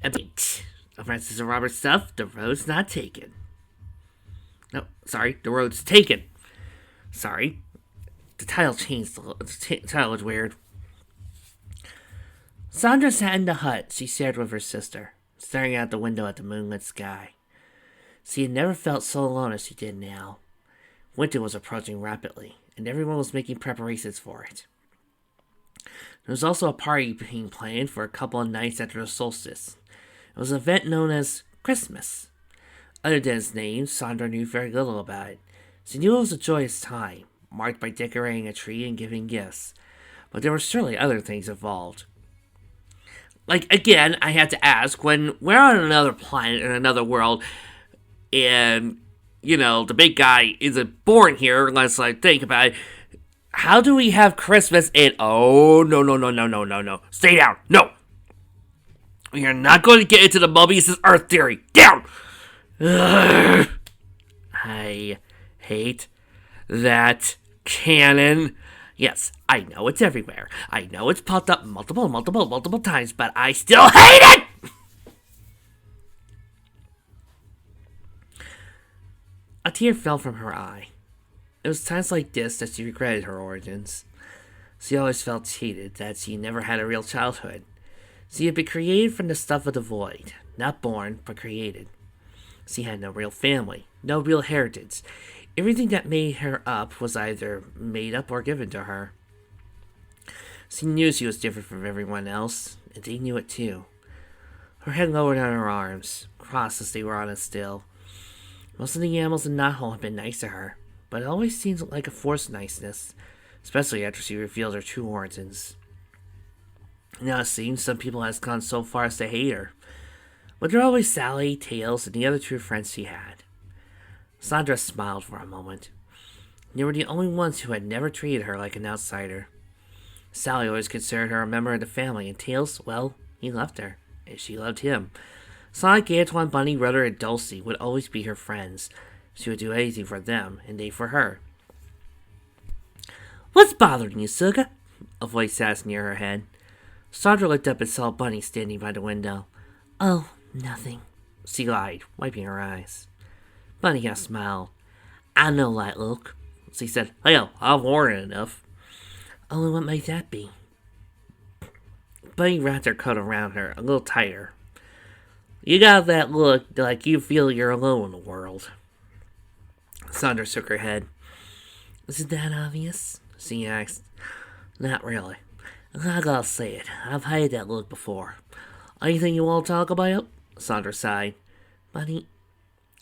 A bit. Francis and Robert stuff, the road's not taken. No, sorry, the road's taken. Sorry. The title changed. The title was weird. Sondra sat in the hut. She shared with her sister, staring out the window at the moonlit sky. She had never felt so alone as she did now. Winter was approaching rapidly, and everyone was making preparations for it. There was also a party being planned for a couple of nights after the solstice. It was an event known as Christmas. Other than its name, Sondra knew very little about it. She knew it was a joyous time, marked by decorating a tree and giving gifts. But there were certainly other things involved. Like, again, I had to ask, when we're on another planet in another world, and, you know, the big guy isn't born here, unless I think about it, how do we have Christmas in... Oh, no. Stay down. No. We are not going to get into the Mobius' Earth theory. Down! Ugh. I hate that canon. Yes, I know it's everywhere. I know it's popped up multiple times, but I still hate it! A tear fell from her eye. It was times like this that she regretted her origins. She always felt cheated that she never had a real childhood. She had been created from the stuff of the void, not born, but created. She had no real family, no real heritage. Everything that made her up was either made up or given to her. She knew she was different from everyone else, and they knew it too. Her head lowered on her arms, crossed as they were honest still. Most of the animals in Knothole had been nice to her, but it always seemed like a forced niceness, especially after she revealed her true origins. Now it seems some people has gone so far as to hate her, but there were always Sally, Tails, and the other true friends she had. Sondra smiled for a moment. They were the only ones who had never treated her like an outsider. Sally always considered her a member of the family, and Tails, well, he loved her, and she loved him. Sonic, Antoine, Bunny, Rudder, and Dulcie would always be her friends. She would do anything for them, and they for her. "What's bothering you, Suga?" a voice asked near her head. Sondra looked up and saw Bunny standing by the window. "Oh, nothing," she lied, wiping her eyes. Bunny smiled. "I know that look," she said. "Hell, I've worn it enough." "Only what might that be?" Bunny wrapped her coat around her a little tighter. "You got that look like you feel you're alone in the world." Sondra shook her head. "Is it that obvious?" she asked. "Not really. I gotta say it, I've had that look before. Anything you want to talk about?" Sondra sighed. "Bunny,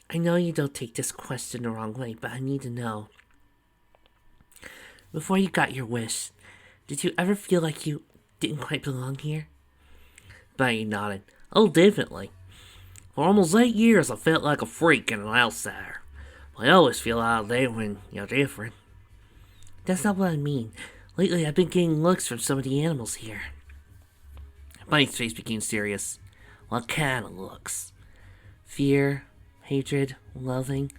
I know you don't take this question the wrong way, but I need to know. Before you got your wish, did you ever feel like you didn't quite belong here?" Bunny nodded. "Oh, definitely. For almost 8 years I felt like a freak and an outsider. I always feel out there when you're different." "That's not what I mean. Lately I've been getting looks from some of the animals here." Bunny's face became serious. "What kind of looks?" "Fear, hatred, loathing.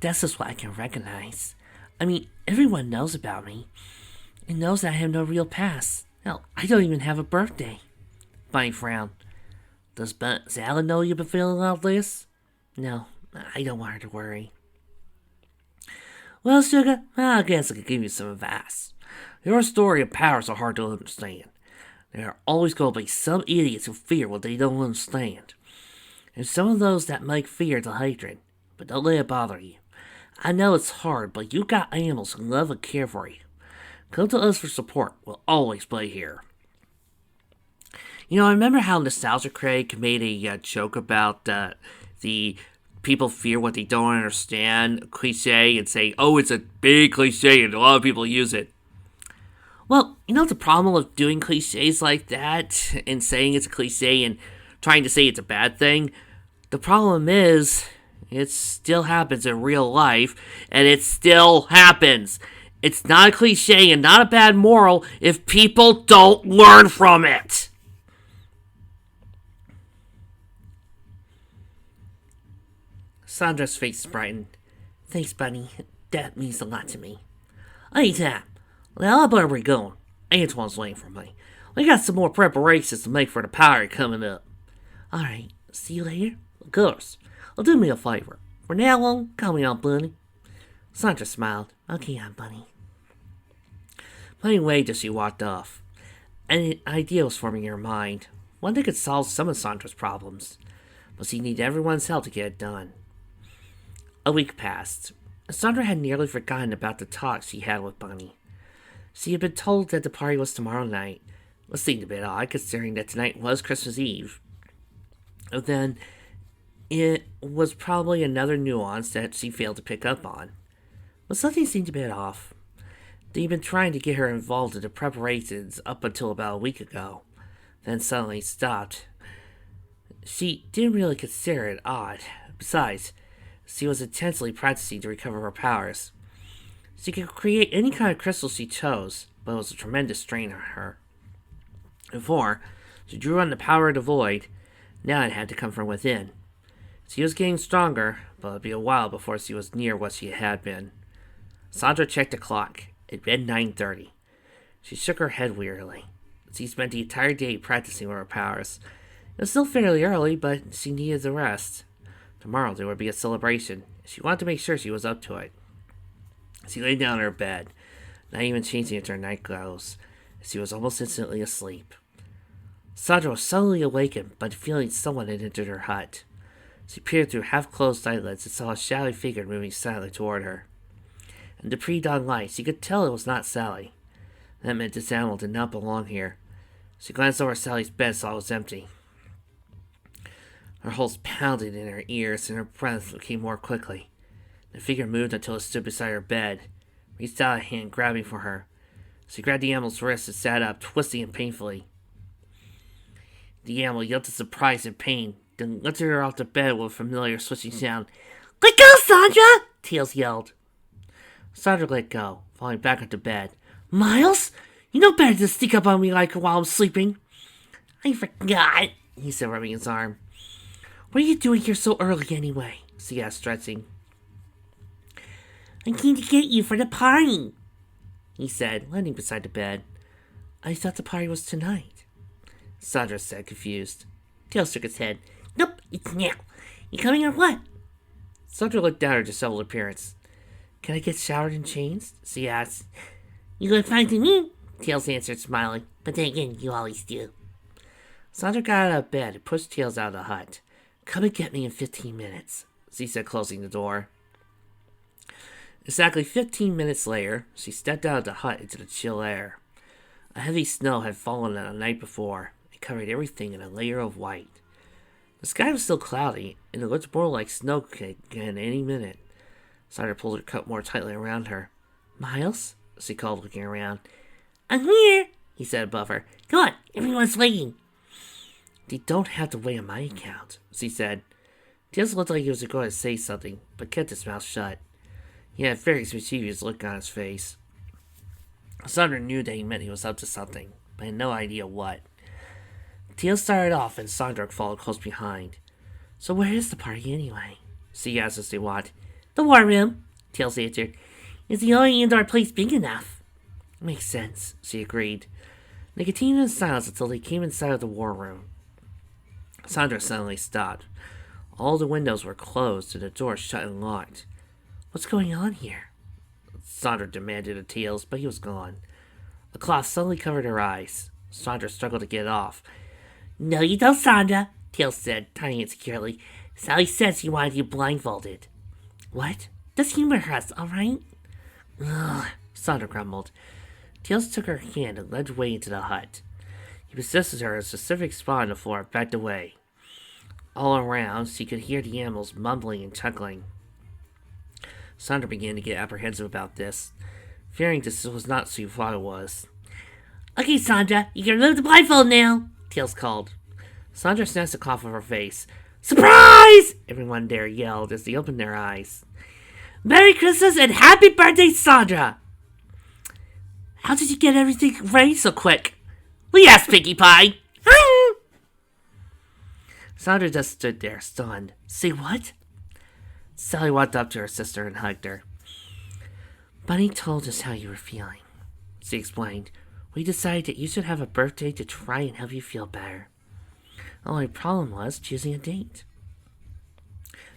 That's just what I can recognize. I mean, everyone knows about me. And knows that I have no real past. Hell, I don't even have a birthday." Bunny frowned. "Does Sally know you've been feeling all this?" "No, I don't want her to worry." "Well, Sugar, I guess I could give you some advice. Your story and powers are hard to understand. There are always going to be some idiots who fear what they don't understand. And some of those that make fear to hatred, but don't let it bother you. I know it's hard, but you got animals who love and care for you. Come to us for support. We'll always be here." You know, I remember how Nostalgia Craig made a joke about the people fear what they don't understand cliche and say, "Oh, it's a big cliche and a lot of people use it." Well, you know the problem with doing cliches like that and saying it's a cliche and trying to say it's a bad thing? The problem is, it still happens in real life, and it still happens. It's not a cliche and not a bad moral if people don't learn from it. Sondra's face brightened. "Thanks, Bunny. That means a lot to me." "Anytime. Now, how about we going? Antoine's waiting for me. We got some more preparations to make for the party coming up." Alright, see you later? Of course. Well, do me a favor. For now on, call me Aunt Bunny. Sondra smiled. Okay, Aunt Bunny. Bunny waved as she walked off. An idea was forming in her mind. One that could solve some of Sondra's problems. But she needed everyone's help to get it done. A week passed. Sondra had nearly forgotten about the talk she had with Bunny. She had been told that the party was tomorrow night. It seemed a bit odd, considering that tonight was Christmas Eve. But then, it was probably another nuance that she failed to pick up on. But something seemed a bit off. They'd been trying to get her involved in the preparations up until about a week ago, then suddenly stopped. She didn't really consider it odd. Besides, she was intensely practicing to recover her powers. She could create any kind of crystal she chose, but it was a tremendous strain on her. Before, she drew on the power of the void. Now it had to come from within. She was getting stronger, but it would be a while before she was near what she had been. Sondra checked the clock. It read 9:30. She shook her head wearily. She spent the entire day practicing with her powers. It was still fairly early, but she needed the rest. Tomorrow there would be a celebration. She wanted to make sure she was up to it. She lay down in her bed, not even changing into her night clothes. She was almost instantly asleep. Sondra was suddenly awakened by the feeling someone had entered her hut. She peered through half-closed eyelids and saw a shadowy figure moving silently toward her. In the pre-dawn light, she could tell it was not Sally. That meant this animal did not belong here. She glanced over Sally's bed and saw it was empty. Her pulse pounded in her ears and her breath came more quickly. The figure moved until it stood beside her bed, reached out a hand, grabbing for her. She grabbed the animal's wrist and sat up, twisting it painfully. The animal yelled in surprise and pain, then lifted her off the bed with a familiar swishing sound. "Let go, Sondra!" Tails yelled. Sondra let go, falling back onto bed. "Miles? You know better than to sneak up on me like while I'm sleeping." "I forgot," he said, rubbing his arm. "What are you doing here so early anyway?" she asked, stretching. "I came to get you for the party," he said, landing beside the bed. "I thought the party was tonight," Sondra said, confused. Tails shook his head. "Nope, it's now. You coming or what?" Sondra looked down at her disheveled appearance. "Can I get showered and changed?" she asked. "You look fine to me," Tails answered, smiling. "But then again, you always do." Sondra got out of bed and pushed Tails out of the hut. "Come and get me in 15 minutes, she said, closing the door. Exactly 15 minutes later, she stepped out of the hut into the chill air. A heavy snow had fallen the night before and covered everything in a layer of white. The sky was still cloudy, and it looked more like snow cake at any minute. Sondra pulled her coat more tightly around her. "Miles?" she called, looking around. "I'm here," he said above her. "Come on, everyone's waiting." "They don't have to wait on my account," she said. Tails looked like he was going to say something, but kept his mouth shut. He had a very mischievous look on his face. Sondra knew that he meant he was up to something, but had no idea what. Tails started off, and Sondra followed close behind. "So where is the party anyway?" she asked as they walked. "The war room," Tails answered. "It's the only indoor place big enough." "Makes sense," she agreed. They continued in silence until they came inside of the war room. Sondra suddenly stopped. All the windows were closed and the door shut and locked. "What's going on here?" Sondra demanded of Tails, but he was gone. A cloth suddenly covered her eyes. Sondra struggled to get it off. "No, you don't, Sondra," Tails said, tying it securely. "Sally said she wanted you blindfolded." "What? Just humor us, all right?" "Ugh," Sondra grumbled. Tails took her hand and led the way into the hut. He positioned her in a specific spot on the floor and backed away. All around, she could hear the animals mumbling and chuckling. Sondra began to get apprehensive about this, fearing this was not what she thought it was. "Okay, Sondra, you can remove the blindfold now," Tails called. Sondra snatched the cloth off her face. "Surprise!" everyone there yelled as they opened their eyes. "Merry Christmas and Happy Birthday, Sondra!" "How did you get everything ready so quick?" "We asked Pinkie Pie." Sondra just stood there, stunned. "Say what?" Sally walked up to her sister and hugged her. "Bunny told us how you were feeling," she explained. "We decided that you should have a birthday to try and help you feel better." The only problem was choosing a date.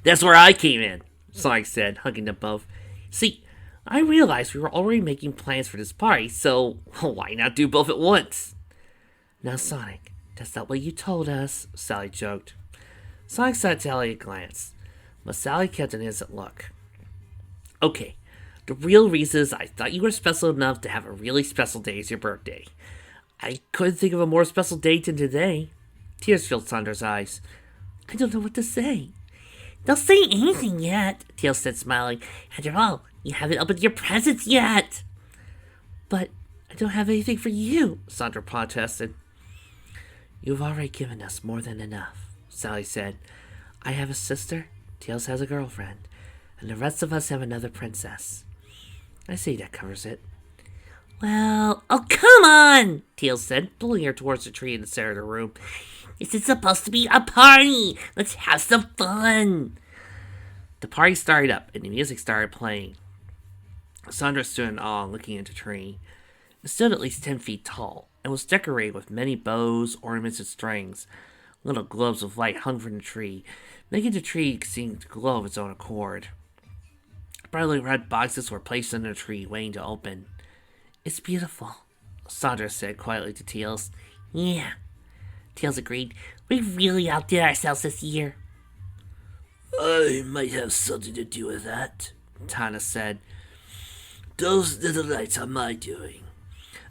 That's where I came in, Sonic said, hugging them both. See, I realized we were already making plans for this party, so why not do both at once? Now, Sonic, that's not what you told us, Sally joked. Sonic sent Sally a glance, but Sally kept an innocent look. Okay, the real reason is I thought you were special enough to have a really special day as your birthday. I couldn't think of a more special date than today. Tears filled Sondra's eyes. I don't know what to say. Don't say anything yet, Tails said, smiling. After all, you haven't opened your presents yet. But I don't have anything for you, Sondra protested. You've already given us more than enough, Sally said. I have a sister, Tails has a girlfriend, and the rest of us have another princess. I say that covers it. Well, oh, come on, Tails said, pulling her towards the tree in the center of the room. This is supposed to be a party. Let's have some fun. The party started up, and the music started playing. Sondra stood in awe, looking at the tree. It stood at least 10 feet tall, and was decorated with many bows, ornaments, and strings. Little globes of light hung from the tree, making the tree seem to glow of its own accord. Brightly red boxes were placed in the tree, waiting to open. It's beautiful, Sondra said quietly to Tails. Yeah, Tails agreed. We really outdid ourselves this year. I might have something to do with that, Tana said. Those little lights are my doing.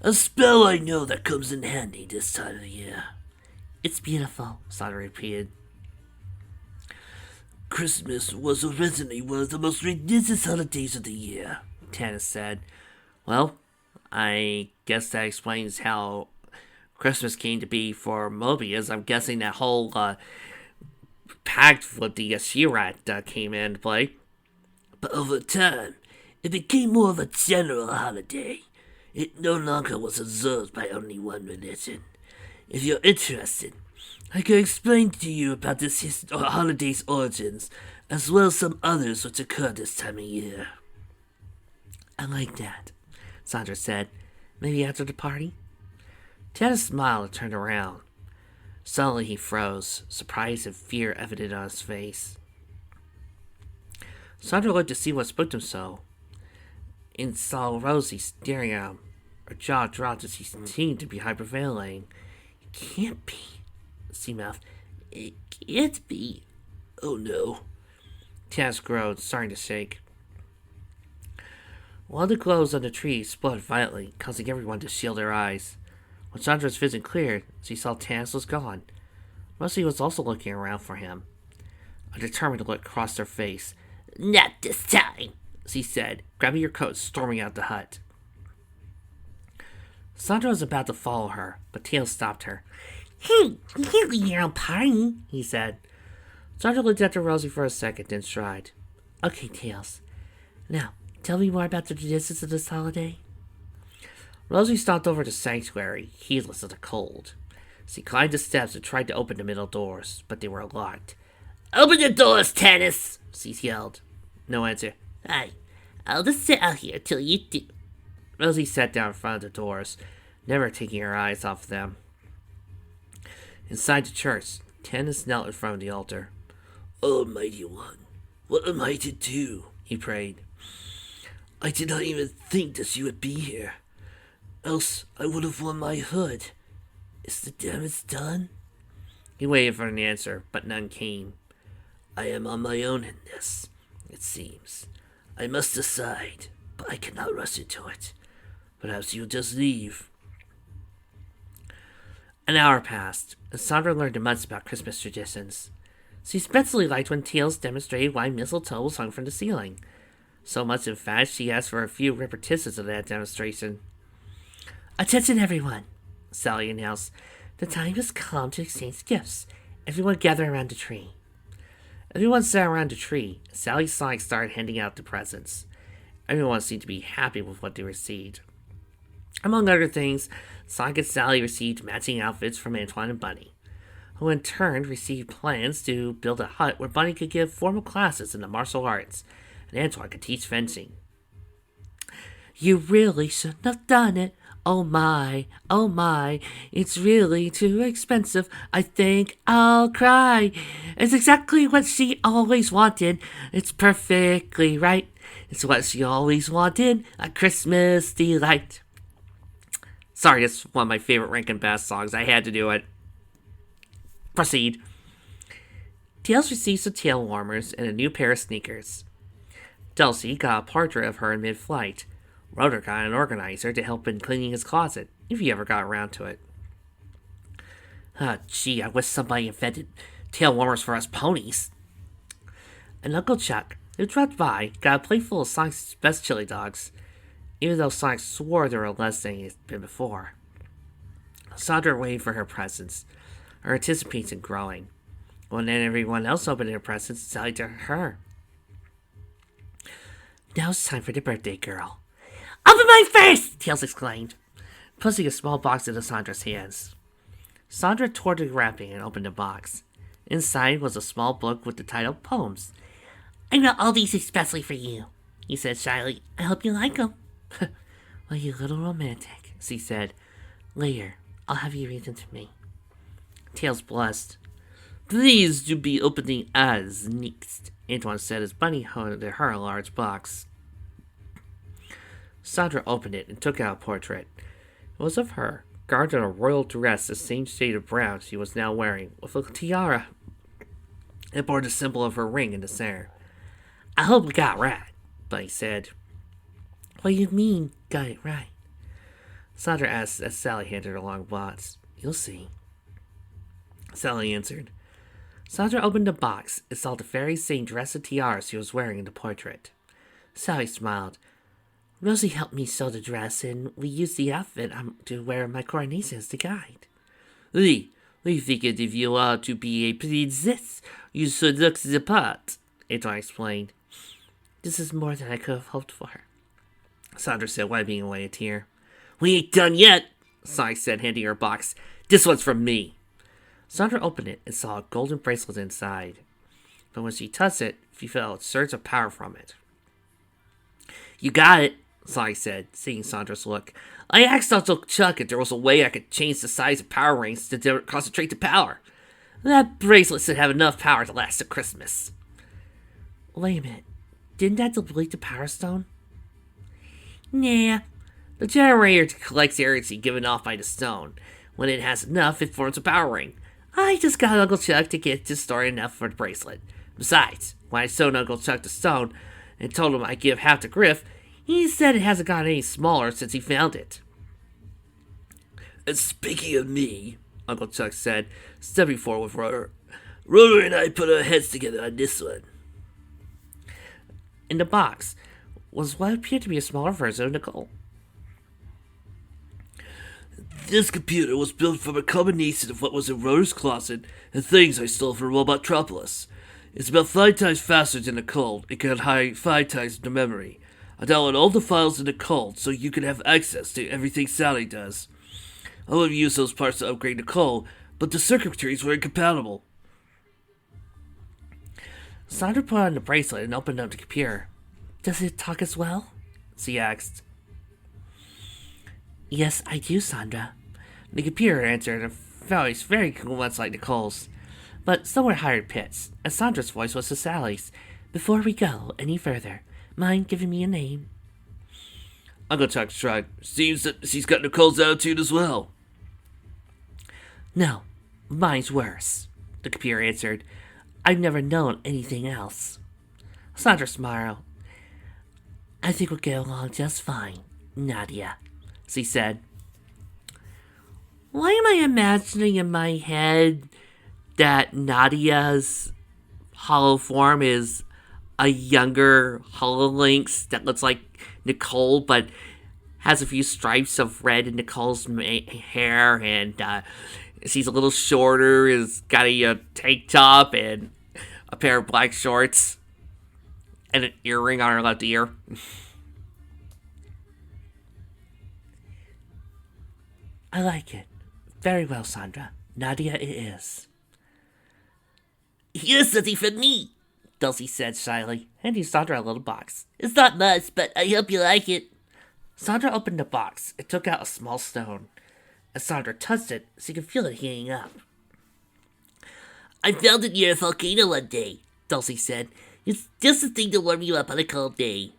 A spell I know that comes in handy this time of the year. It's beautiful, Sondra repeated. Christmas was originally one of the most religious holidays of the year, Tana said. Well, I guess that explains how Christmas came to be for Mobius. I'm guessing that whole pact with the She-Rat came into play. But over time, it became more of a general holiday. It no longer was observed by only one religion. If you're interested, I can explain to you about this holiday's origins, as well as some others which occur this time of year. I like that, Sondra said. Maybe after the party? Ted smiled and turned around. Suddenly he froze, surprise and fear evident on his face. Sondra looked to see what spooked him so, and saw Rosie staring at him. Her jaw dropped as he seemed to be hyperventilating. It can't be, she mouthed. It can't be. Oh no. Taz groaned, starting to shake. One of the globes on the tree exploded violently, causing everyone to shield their eyes. When Sondra's vision cleared, she saw Taz was gone. Rosie was also looking around for him. A determined look crossed her face. Not this time, she said, grabbing her coat and storming out the hut. Sondra was about to follow her, but Tails stopped her. Hey, you can't leave your own party, he said. Sondra looked after Rosie for a second, then sighed. Okay, Tails. Now, tell me more about the traditions of this holiday. Rosie stomped over to the sanctuary, heedless of the cold. She climbed the steps and tried to open the middle doors, but they were locked. Open the doors, Tannis! She yelled. No answer. Hi, I'll just sit out here till you do. Rosie sat down in front of the doors, never taking her eyes off them. Inside the church, Tannis knelt in front of the altar. Almighty One, what am I to do? He prayed. I did not even think that you would be here. Else I would have worn my hood. Is the damage done? He waited for an answer, but none came. I am on my own in this, it seems. I must decide, but I cannot rush into it. Perhaps you'll just leave. An hour passed, and Sondra learned much about Christmas traditions. She especially liked when Tails demonstrated why mistletoe was hung from the ceiling. So much, in fact, she asked for a few repetitions of that demonstration. Attention, everyone, Sally announced. The time has come to exchange gifts. Everyone gather around the tree. Everyone sat around the tree. Sally and Sonic started handing out the presents. Everyone seemed to be happy with what they received. Among other things, Sonic and Sally received matching outfits from Antoine and Bunny, who in turn received plans to build a hut where Bunny could give formal classes in the martial arts, and Antoine could teach fencing. You really shouldn't have done it. oh my, it's really too expensive. I think I'll cry. It's exactly what she always wanted. It's perfectly right. It's what she always wanted, a Christmas delight. Sorry, it's one of my favorite Rankin Bass songs. I had to do it. Proceed. Tails received some tail warmers and a new pair of sneakers. Dulcie got a portrait of her in mid-flight. Rotor got an organizer to help in cleaning his closet, if he ever got around to it. Gee, I wish somebody invented tail warmers for us ponies. And Uncle Chuck, who dropped by, got a plate full of Sonic's best chili dogs, even though Sonic swore there were less than he'd been before. Sondra waited for her presents, her anticipation growing. When then everyone else opened their presents, Sally to her. Now it's time for the birthday girl. Open my face! Tails exclaimed, pushing a small box into Sondra's hands. Sondra tore the wrapping and opened the box. Inside was a small book with the title Poems. I wrote all these especially for you, he said shyly. I hope you like them. Well, you little romantic, she said. Later, I'll have you read them to me. Tails blushed. Please do be opening as next, Antoine said as Bunny handed her a large box. Sondra opened it and took out a portrait. It was of her, garbed in a royal dress the same shade of brown she was now wearing, with a tiara. It bore the symbol of her ring in the center. I hope we got it right, Bunny said. What do you mean, got it right? Sondra asked as Sally handed her a long box. You'll see. Sally answered. Sondra opened the box and saw the very same dress and tiara she was wearing in the portrait. Sally smiled. Rosie helped me sew the dress, and we used the outfit to wear my coronation as the guide. We figured if you are to be a princess, you should look the part, Antoine explained. This is more than I could have hoped for, Sondra said, wiping away a tear. We ain't done yet, Sonic said, handing her a box. This one's from me. Sondra opened it and saw a golden bracelet inside. But when she touched it, she felt a surge of power from it. You got it, Sonic said, seeing Sondra's look. I asked Uncle Chuck if there was a way I could change the size of power rings to concentrate the power. That bracelet should have enough power to last to Christmas. Wait a minute. Didn't that deplete the power stone? Nah. The generator collects energy given off by the stone. When it has enough, it forms a power ring. I just got Uncle Chuck to get to store enough for the bracelet. Besides, when I showed Uncle Chuck the stone and told him I'd give half to Griff, he said it hasn't gotten any smaller since he found it. And speaking of me, Uncle Chuck said, stepping forward with Rotor. Rotor and I put our heads together on this one. In the box was what appeared to be a smaller version of Nicole. This computer was built from a combination of what was in Rotor's closet and things I stole from Robotropolis. It's about 5 times faster than the code. It can hide 5 times the memory. I download all the files in the code so you can have access to everything Sally does. I would have used those parts to upgrade the code, but the circuitries were incompatible. Sondra put on the bracelet and opened up the computer. Does it talk as well? She asked. Yes, I do, Sondra. The computer answered in a voice very much like Nicole's, but somewhere higher pitched, and Sondra's voice was to Sally's. Before we go any further, mind giving me a name? Uncle Chuck shrugged. Seems that she's got Nicole's attitude as well. No, mine's worse, the computer answered. I've never known anything else. Sondra smiled. I think we'll get along just fine, Nadia, she said. Why am I imagining in my head that Nadia's hollow form is a younger HoloLynx that looks like Nicole, but has a few stripes of red in Nicole's hair, and she's a little shorter, has got a tank top and a pair of black shorts and an earring on her left ear. I like it. Very well, Sondra. Nadia it is. Here's something for me, Dulcie said shyly, handing Sondra a little box. It's not much, but I hope you like it. Sondra opened the box and took out a small stone. As Sondra touched it, she could feel it heating up. I found it near a volcano one day, Dulcie said. It's just a thing to warm you up on a cold day.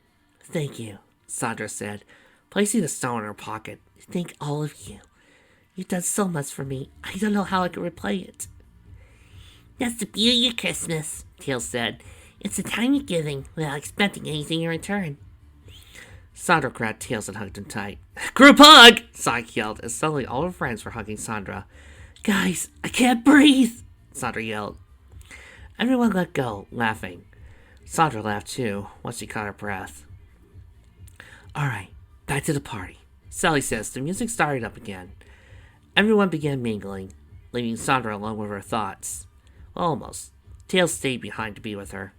Thank you, Sondra said, placing the stone in her pocket. Thank all of you. You've done so much for me. I don't know how I could repay it. That's the beauty of Christmas, Tails said. It's the time of giving without expecting anything in return. Sondra grabbed Tails and hugged him tight. Group hug! Sonic yelled as suddenly all her friends were hugging Sondra. Guys, I can't breathe! Sondra yelled. Everyone let go, laughing. Sondra laughed too, once she caught her breath. Alright, back to the party. Sally says the music started up again. Everyone began mingling, leaving Sondra alone with her thoughts. Almost. Tails stayed behind to be with her.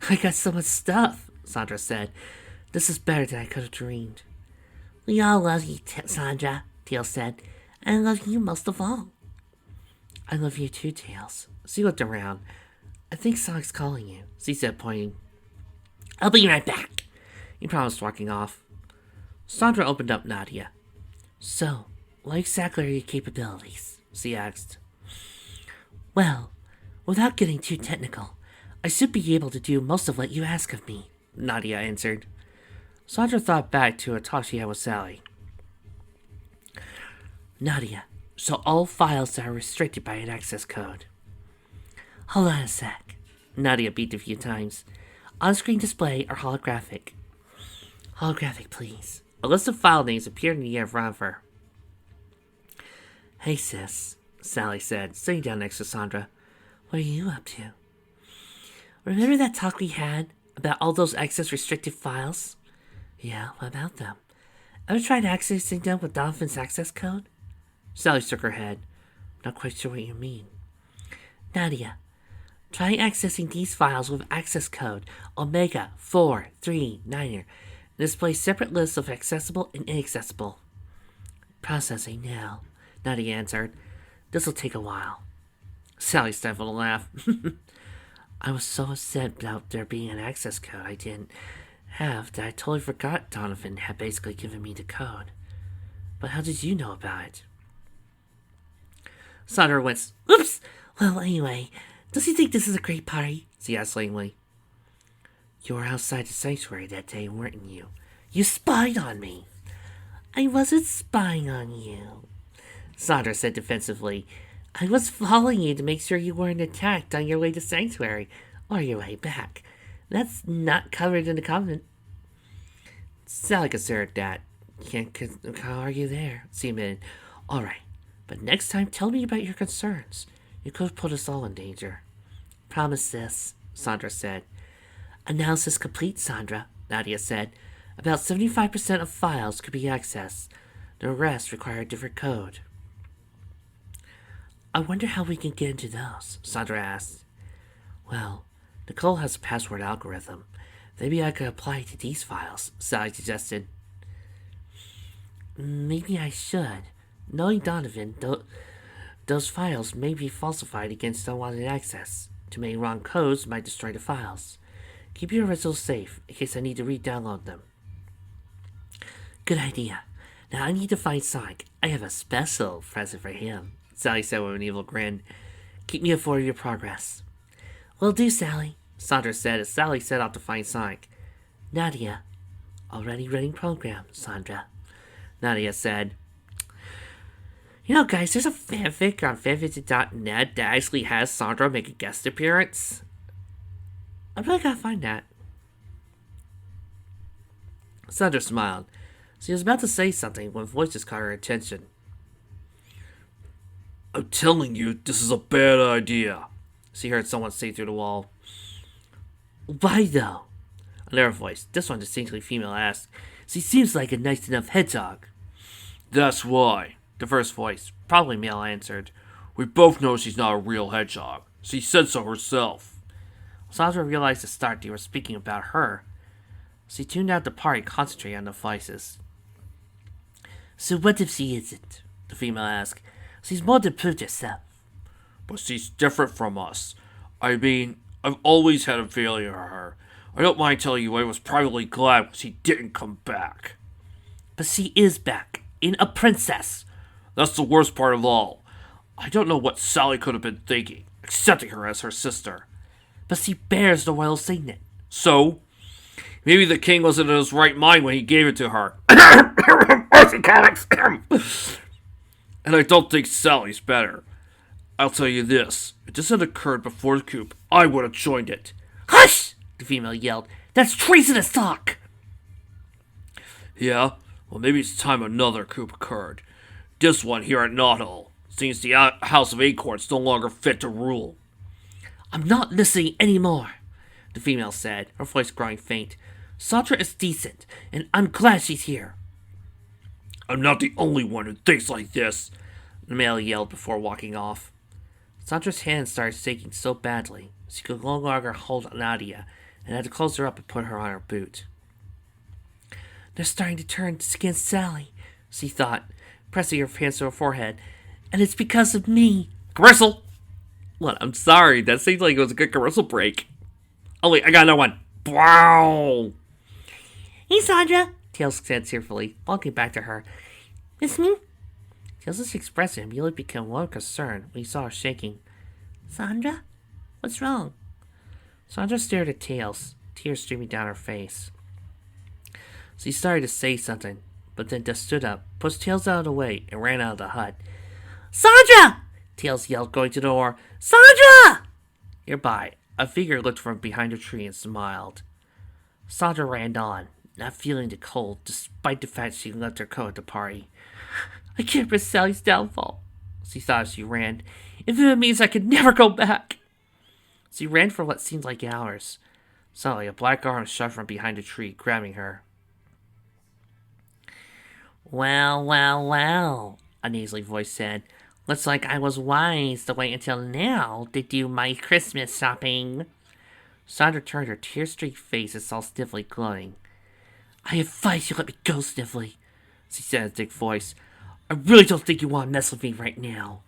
I got so much stuff, Sondra said. This is better than I could have dreamed. We all love you, Sondra, Tails said. And I love you most of all. I love you too, Tails. She looked around. I think Sonic's calling you, she said, pointing. I'll be right back. He promised, walking off. Sondra opened up Nadia. So, what exactly are your capabilities? She asked. Well, without getting too technical, I should be able to do most of what you ask of me, Nadia answered. Sondra thought back to a talk she had with Sally. Nadia, so all files that are restricted by an access code. Hold on a sec. Nadia beeped a few times. On-screen display or holographic? Holographic, please. A list of file names appeared in the air in front of her. Hey, sis, Sally said, sitting down next to Sondra. What are you up to? Remember that talk we had about all those access-restricted files? Yeah, what about them? Ever tried accessing them with Donovan's access code? Sally shook her head. Not quite sure what you mean. Nadia, try accessing these files with access code Omega 439er. Display separate lists of accessible and inaccessible. Processing now, Nadia answered. This'll take a while. Sally stifled a laugh. I was so upset about there being an access code I didn't have that I totally forgot Donovan had basically given me the code. But how did you know about it? Sondra went, oops! Well, anyway, does he think this is a great party? She asked lamely. You were outside the sanctuary that day, weren't you? You spied on me. I wasn't spying on you, Sondra said defensively. I was following you to make sure you weren't attacked on your way to sanctuary, or your way back. That's not covered in the covenant. Sally considered that. Can't argue there, she admitted. All right, but next time tell me about your concerns. You could have put us all in danger. Promise this, Sondra said. Analysis complete, Sondra, Nadia said. About 75% of files could be accessed. The rest require a different code. I wonder how we can get into those, Sondra asked. Well, Nicole has a password algorithm. Maybe I could apply it to these files, Sally suggested. Maybe I should. Knowing Donovan, those files may be falsified against unwanted access. Too many wrong codes might destroy the files. Keep your originals safe, in case I need to re-download them. Good idea. Now I need to find Sonic. I have a special present for him, Sally said with an evil grin. Keep me informed of your progress. Will do, Sally, Sondra said as Sally set out to find Sonic. Nadia. Already running program, Sondra, Nadia said. You know, guys, there's a fanfic on fanfiction.net that actually has Sondra make a guest appearance. I really gotta find that. Sondra smiled. She was about to say something when voices caught her attention. I'm telling you, this is a bad idea, she heard someone say through the wall. Why though? Another voice, this one distinctly female, asked. She seems like a nice enough hedgehog. That's why, the first voice, probably male, answered. We both know she's not a real hedgehog. She said so herself. Sondra realized at the start they were speaking about her. She tuned out the party and concentrated on the devices. So what if she isn't? The female asked. She's more than proved herself. But she's different from us. I mean, I've always had a feeling for her. I don't mind telling you I was privately glad when she didn't come back. But she is back, in a princess. That's the worst part of all. I don't know what Sally could have been thinking, accepting her as her sister. But she bears the royal signet. So? Maybe the king wasn't in his right mind when he gave it to her. And I don't think Sally's better. I'll tell you this. If this had occurred before the coup, I would have joined it. Hush! The female yelled. That's treasonous talk! Yeah? Well, maybe it's time another coup occurred. This one here at Knothole. Seems the House of Acorns no longer fit to rule. I'm not listening anymore, the female said, her voice growing faint. Sondra is decent, and I'm glad she's here. I'm not the only one who thinks like this, the male yelled before walking off. Sondra's hand started shaking so badly she could no longer hold Nadia and had to close her up and put her on her boot. They're starting to turn against Sally, she thought, pressing her hands to her forehead. And it's because of me. Commercial! What? I'm sorry. That seemed like it was a good commercial break. Oh, wait. I got another one. Wow! Hey, Sondra, Tails said cheerfully, walking back to her. It's me? Tails' expression immediately became more concerned when he saw her shaking. Sondra? What's wrong? Sondra stared at Tails, tears streaming down her face. She started to say something, but then just stood up, pushed Tails out of the way, and ran out of the hut. Sondra! Tails yelled, going to the door. Sondra! Nearby, a figure looked from behind a tree and smiled. Sondra ran on, not feeling the cold, despite the fact she left her coat at the party. I can't risk Sally's downfall, she thought as she ran, if it means I could never go back. She ran for what seemed like hours. Suddenly, a black arm shoved from behind a tree, grabbing her. Well, a nasally voice said. Looks like I was wise to wait until now to do my Christmas shopping. Sondra turned her tear-streaked face and saw Sniffly glowing. I advise you let me go, Sniffly, she said in a thick voice. I really don't think you want to mess with me right now.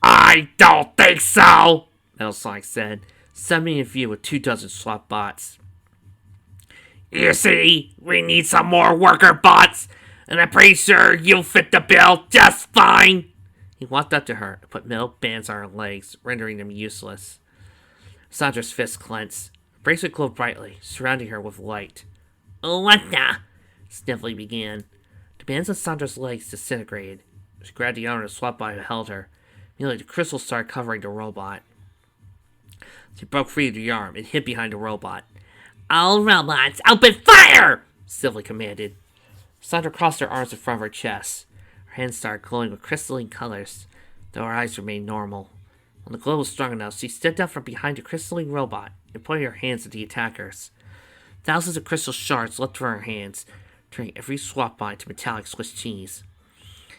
I don't think so, Metalsonic said, summoning in view with 24 SWAT bots. You see, we need some more worker bots, and I'm pretty sure you'll fit the bill just fine. He walked up to her and put metal bands on her legs, rendering them useless. Sondra's fist clenched. Her bracelet glowed brightly, surrounding her with light. What the? Sniffly began. The bands on Sondra's legs disintegrated. She grabbed the arm of the SWAT bot who held her. Immediately, the crystals started covering the robot. She broke free of the arm and hid behind the robot. All robots, open fire! Sniffly commanded. Sondra crossed her arms in front of her chest. Her hands started glowing with crystalline colors, though her eyes remained normal. When the glow was strong enough, she stepped out from behind the crystalline robot and pointed her hands at the attackers. Thousands of crystal shards leapt from her hands, turning every SWAT bot into metallic Swiss cheese.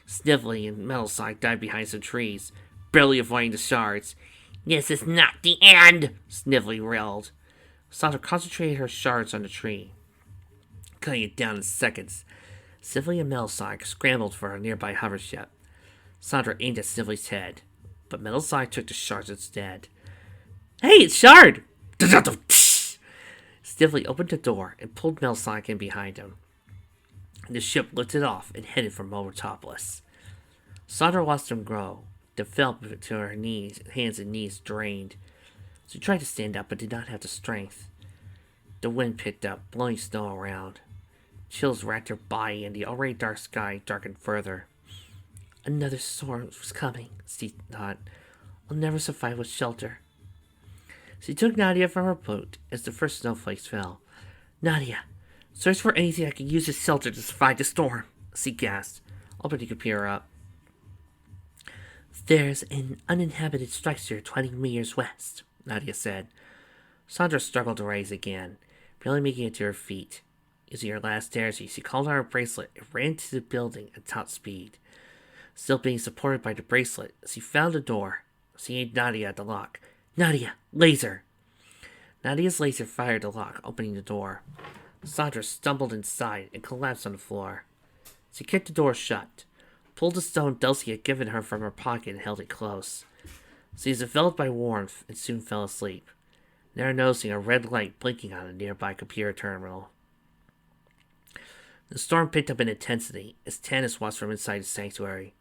Sniffly and Metalsonic dived behind some trees, barely avoiding the shards. This is not the end, Sniffly wailed. Sondra concentrated her shards on the tree, cutting it down in seconds. Sniffly and Metalsonic scrambled for a nearby hover ship. Sondra aimed at Sniffly's head, but Metalsonic took the shards instead. Hey, it's Shard! Sniffly opened the door and pulled Metalsonic in behind him. The ship lifted off and headed for Motopolis. Sondra watched him grow, then fell to her knees, hands and knees drained. She tried to stand up but did not have the strength. The wind picked up, blowing snow around. Chills racked her body, and the already dark sky darkened further. Another storm was coming, she thought. I'll never survive with shelter. She took Nadia from her boat as the first snowflakes fell. Nadia, search for anything I can use as shelter to survive the storm, she gasped, opening the computer up. There's an uninhabited structure 20 meters west, Nadia said. Sondra struggled to rise again, barely making it to her feet. Using her last energy, she called on her bracelet and ran to the building at top speed. Still being supported by the bracelet, she found the door. She aimed Nadia at the lock. Nadia, laser! Nadia's laser fired the lock, opening the door. Sondra stumbled inside and collapsed on the floor. She kicked the door shut, pulled the stone Dulcie had given her from her pocket and held it close. She was enveloped by warmth and soon fell asleep, never noticing a red light blinking on a nearby computer terminal. The storm picked up in intensity as Tanis watched from inside the sanctuary.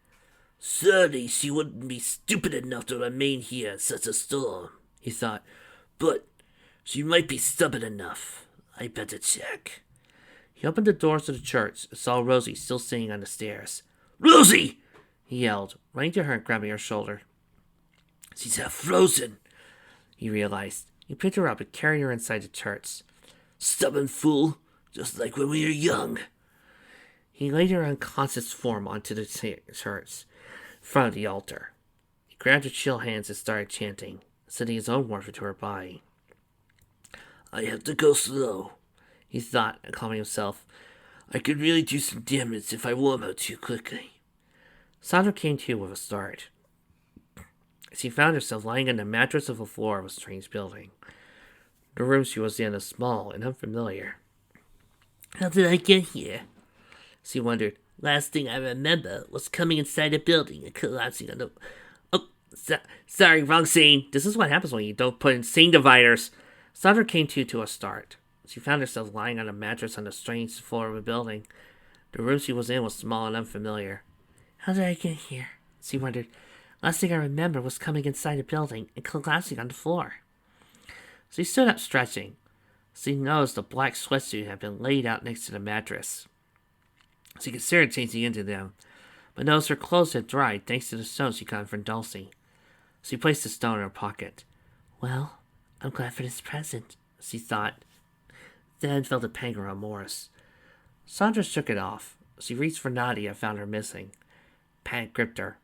Certainly she wouldn't be stupid enough to remain here in such a storm, he thought. But she might be stubborn enough. I better check. He opened the doors to the church and saw Rosie still sitting on the stairs. Rosie! He yelled, running to her and grabbing her shoulder. She's half frozen, he realized. He picked her up and carried her inside the church. Stubborn fool, just like when we were young. He laid her unconscious form onto the church, in front of the altar. He grabbed her chill hands and started chanting, sending his own warmth into her body. I have to go slow, he thought, calming himself. I could really do some damage if I warm her too quickly. Sondra came to with a start. She found herself lying on the mattress of a floor of a strange building. The room she was in was small and unfamiliar. How did I get here? She wondered. Last thing I remember was coming inside the building and collapsing on the... Oh, sorry, wrong scene. This is what happens when you don't put in scene dividers. Sondra came to a start. She found herself lying on a mattress on the strange floor of a building. The room she was in was small and unfamiliar. How did I get here? She wondered. Last thing I remember was coming inside the building and collapsing on the floor. She stood up stretching. She noticed the black sweatsuit had been laid out next to the mattress. She considered changing into them, but noticed her clothes had dried thanks to the stone she got from Dulcie. She placed the stone in her pocket. Well, I'm glad for this present, she thought, then felt a pang of remorse. Sondra shook it off. She reached for Nadia and found her missing. Panic gripped her.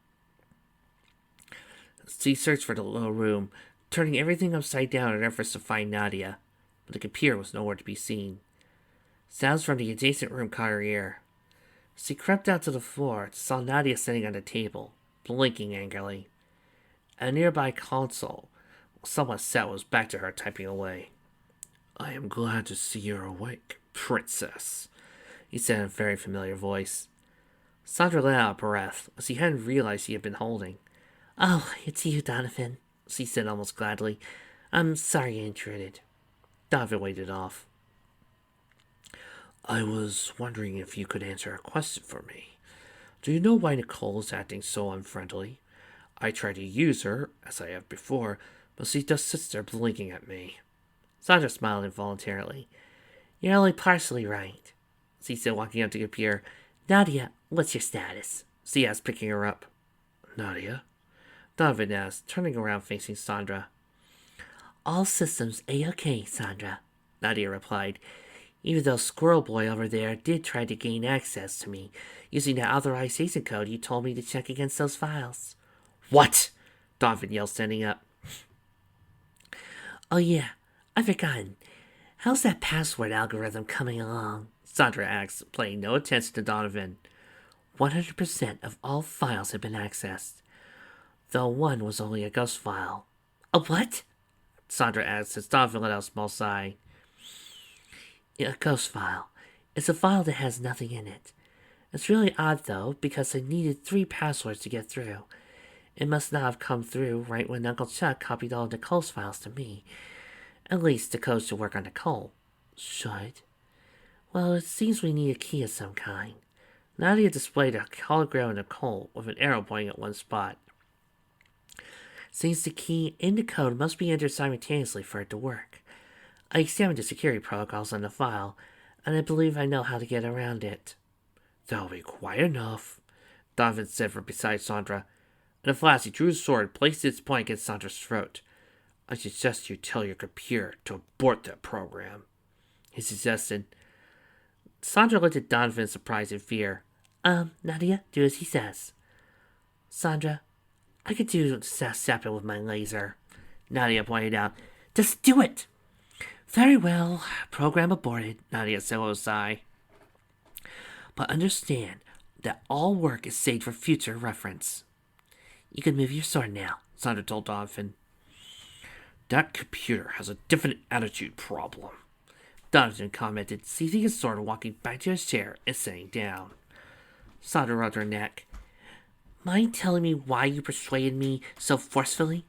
She searched for the little room, turning everything upside down in efforts to find Nadia, but the computer was nowhere to be seen. Sounds from the adjacent room caught her ear. She crept down to the floor and saw Nadia sitting on the table, blinking angrily. At a nearby console, someone sat was back to her, typing away. I am glad to see you're awake, princess, he said in a very familiar voice. Sondra let out a breath, as she hadn't realized he had been holding. Oh, it's you, Donovan, she said almost gladly. I'm sorry I intruded. Donovan waited off. I was wondering if you could answer a question for me. Do you know why Knothole is acting so unfriendly? I tried to use her, as I have before, but she just sits there blinking at me. Sondra smiled involuntarily. You're only partially right, she said, walking up to the computer. Nadia, what's your status? She asked, picking her up. Nadia? Donovan asked, turning around facing Sondra. All systems A-OK, Sondra, Nadia replied, even though Squirrel Boy over there did try to gain access to me, using the authorization code you told me to check against those files. What? Donovan yelled, standing up. Oh yeah, I've forgotten. How's that password algorithm coming along? Sondra asked, paying no attention to Donovan. 100% of all files have been accessed, though one was only a ghost file. A what? Sondra asked as Donovan let out a small sigh. A ghost file. It's a file that has nothing in it. It's really odd, though, because I needed 3 passwords to get through. It must not have come through right when Uncle Chuck copied all of Nicole's files to me. At least the code should work on Nicole. Should. Well, it seems we need a key of some kind. Nadia displayed a hologram of Nicole with an arrow pointing at one spot. Seems the key and the code must be entered simultaneously for it to work. I examined the security protocols on the file, and I believe I know how to get around it. That'll be quite enough, Donovan said from beside Sondra. In a flash, he drew his sword and placed its point against Sondra's throat. I suggest you tell your computer to abort that program, he suggested. Sondra looked at Donovan in surprise and fear. Nadia, do as he says. Sondra, I could do zapping with my laser, Nadia pointed out. Just do it! Very well, program aborted, Nadia said with a sigh. But understand that all work is saved for future reference. You can move your sword now, Sondra told Donovan. That computer has a definite attitude problem, Donovan commented, seizing his sword and walking back to his chair and sitting down. Sondra rubbed her neck. Mind telling me why you persuaded me so forcefully?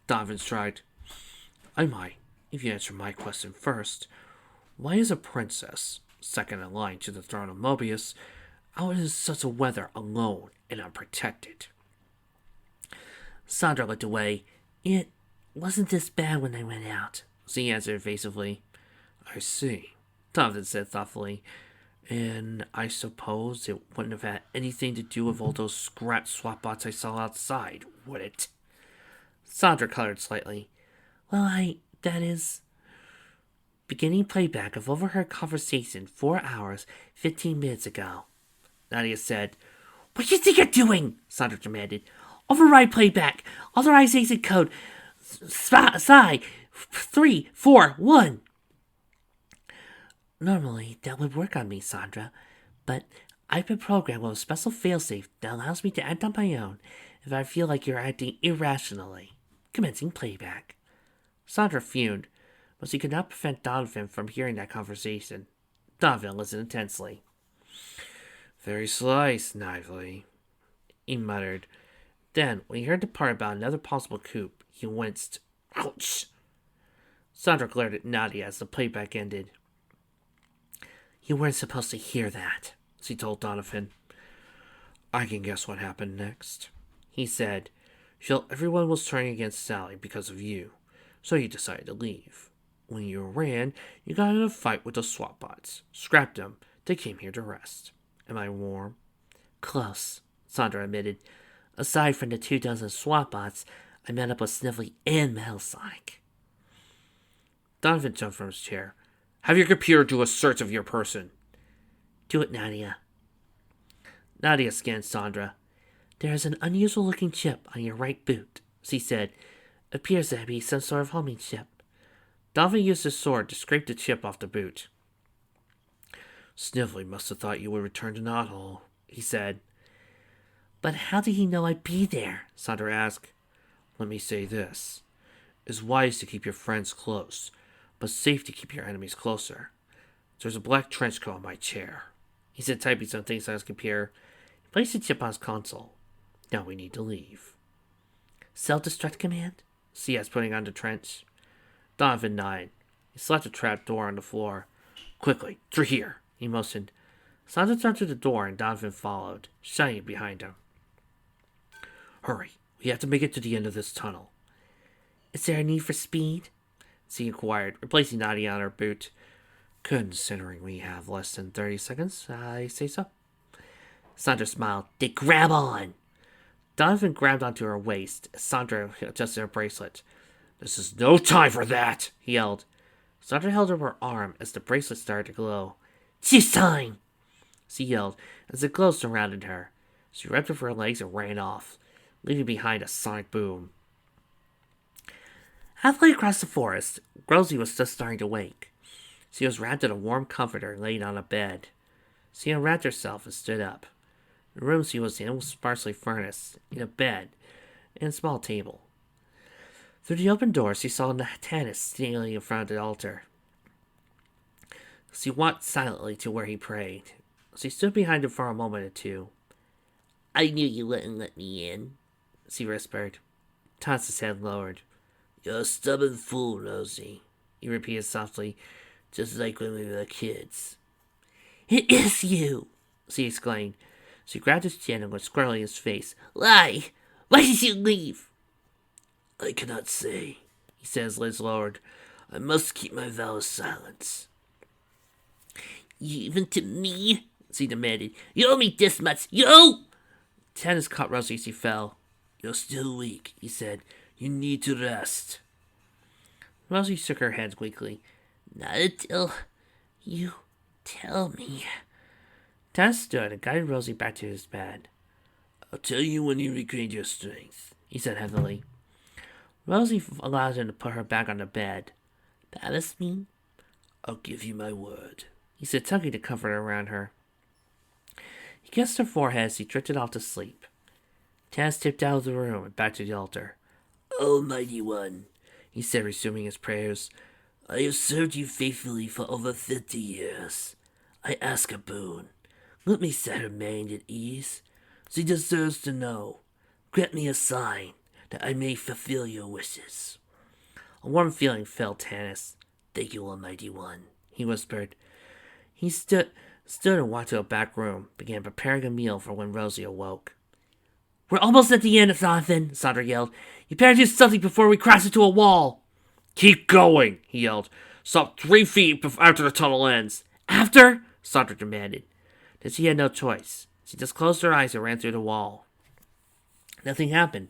Donovan shrugged. I might, if you answer my question first. Why is a princess, second in line to the throne of Mobius, out in such a weather alone and unprotected. Sondra looked away. It wasn't this bad when I went out, she answered evasively. I see, Donovan said thoughtfully. And I suppose it wouldn't have had anything to do with all those scrap swap bots I saw outside, would it? Sondra colored slightly. Well, that is... Beginning playback of overheard conversation 4 hours, 15 minutes ago, Nadia said. What do you think you're doing? Sondra demanded. Override playback. Authorization code. Psi 341. Normally, that would work on me, Sondra, but I've been programmed with a special failsafe that allows me to act on my own if I feel like you're acting irrationally. Commencing playback. Sondra fumed, but she could not prevent Donovan from hearing that conversation. Donovan listened intensely. Very sly, Snively, he muttered. Then, when he heard the part about another possible coup, he winced. Ouch! Sondra glared at Nadia as the playback ended. You weren't supposed to hear that, she told Donovan. I can guess what happened next, he said. Everyone was turning against Sally because of you, so you decided to leave. When you ran, you got in a fight with the swap bots, scrapped them, they came here to rest. Am I warm? Close, Sondra admitted. Aside from the 24 swap bots, I met up with Sniffly and Metal Sonic. Donovan jumped from his chair. Have your computer do a search of your person. Do it, Nadia. Nadia scanned Sondra. There is an unusual-looking chip on your right boot, she said. Appears to be some sort of homing chip. Donovan used his sword to scrape the chip off the boot. Snively must have thought you would return to Knothole, he said. But how did he know I'd be there? Sondra asked. Let me say this. It's wise to keep your friends close, but safe to keep your enemies closer. There's a black trench coat on my chair, he said, typing some things on his computer. He placed the chip on his console. Now we need to leave. Self-destruct command? she asked, putting on the trench. Donovan nodded. He slapped a trap door on the floor. Quickly, through here, he motioned. Sondra turned to the door and Donovan followed, shutting it behind him. Hurry, we have to make it to the end of this tunnel. Is there a need for speed? She inquired, replacing Nadia on her boot. Considering we have less than 30 seconds, I say so. Sondra smiled. They grab on. Donovan grabbed onto her waist as Sondra adjusted her bracelet. This is no time for that, he yelled. Sondra held up her arm as the bracelet started to glow. It's time, she yelled as the glow surrounded her. She wrapped up her legs and ran off, leaving behind a sonic boom. Halfway across the forest, Rosie was just starting to wake. She was wrapped in a warm comforter laid on a bed. She unwrapped herself and stood up. The room she was in was sparsely furnished, in a bed and a small table. Through the open door, she saw Tanis standing in front of the altar. She walked silently to where he prayed. She stood behind him for a moment or two. I knew you wouldn't let me in, she whispered. Tanis' head lowered. You're a stubborn fool, Rosie, he repeated softly, just like when we were kids. It is you, she exclaimed. She grabbed his chin and was squarely in his face. Lie! Why did you leave? I cannot say, he said, his lids lowered. I must keep my vow of silence. Even to me? She demanded. You owe me this much. You! Tanis caught Rosie as he fell. You're still weak, he said. You need to rest. Rosie shook her head weakly. Not until you tell me. Tanis stood and guided Rosie back to his bed. I'll tell you when you regain your strength, he said heavily. Rosie allowed him to put her back on the bed. Promise me? I'll give you my word, he said, tugging the comforter around her. He kissed her forehead as he drifted off to sleep. Tanis tipped out of the room and back to the altar. Almighty One, he said, resuming his prayers, I have served you faithfully for over 50 years. I ask a boon. Let me set her mind at ease. She deserves to know. Grant me a sign that I may fulfill your wishes. A warm feeling filled Tanis. Thank you, Almighty One, he whispered. He stood and walked to a back room, began preparing a meal for when Rosie awoke. "We're almost at the end, Donovan," Sondra yelled. "You better do something before we crash into a wall." "Keep going," he yelled. "Stop 3 feet after the tunnel ends." "After?" Sondra demanded. Then she had no choice. She just closed her eyes and ran through the wall. Nothing happened.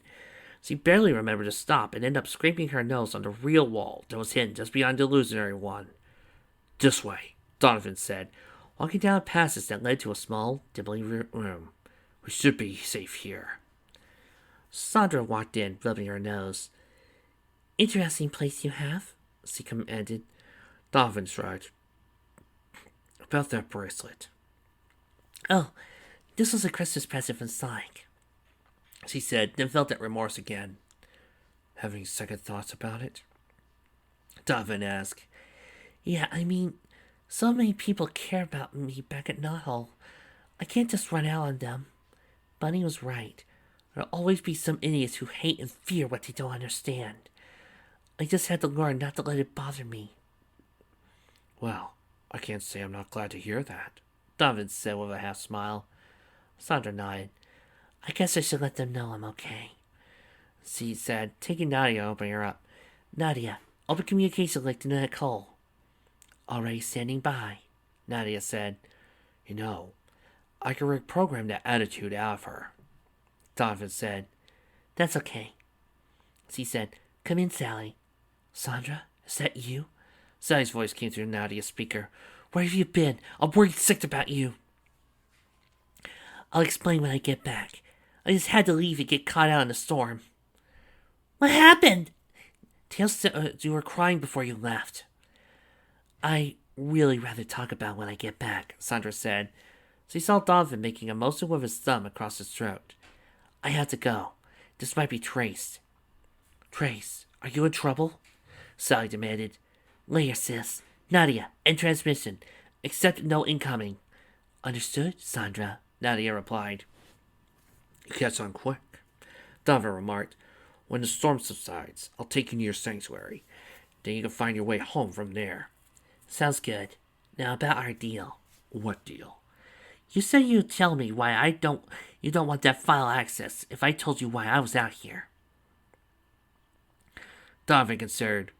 She barely remembered to stop and ended up scraping her nose on the real wall that was hidden just beyond the illusionary one. "This way," Donovan said, walking down a passage that led to a small, dimly room. "We should be safe here." Sondra walked in, rubbing her nose. "Interesting place you have," she commented. Donovan shrugged. "About that bracelet." "Oh, this was a Christmas present from Sonic," she said, then felt that remorse again. "Having second thoughts about it?" Donovan asked. "Yeah, I mean, so many people care about me back at Knothole. I can't just run out on them. Bunny was right. There'll always be some idiots who hate and fear what they don't understand. I just had to learn not to let it bother me." "Well, I can't say I'm not glad to hear that," Donovan said with a half smile. Sondra nodded. "I guess I should let them know I'm okay," she said, taking Nadia and opening her up. "Nadia, open communication link to Knothole." "Already standing by," Nadia said. "You know, I can reprogram that attitude out of her," Donovan said. "That's okay," she said. "Come in, Sally." "Sondra, is that you?" Sally's voice came through Nadia's speaker. "Where have you been? I'm worried sick about you." "I'll explain when I get back. I just had to leave and get caught out in the storm." "What happened?" "Tails said you were crying before you left." "I really rather talk about when I get back," Sondra said. She saw Donovan making a motion with his thumb across his throat. "I have to go. This might be traced." "Trace, are you in trouble?" Sally demanded. "Later, sis. Nadia, end transmission. Accept no incoming." "Understood, Sondra," Nadia replied. "You catch on quick," Donovan remarked. "When the storm subsides, I'll take you to your sanctuary. Then you can find your way home from there." "Sounds good. Now about our deal." "What deal?" "You said you'd tell me why you don't want that file access if I told you why I was out here." Donovan considered.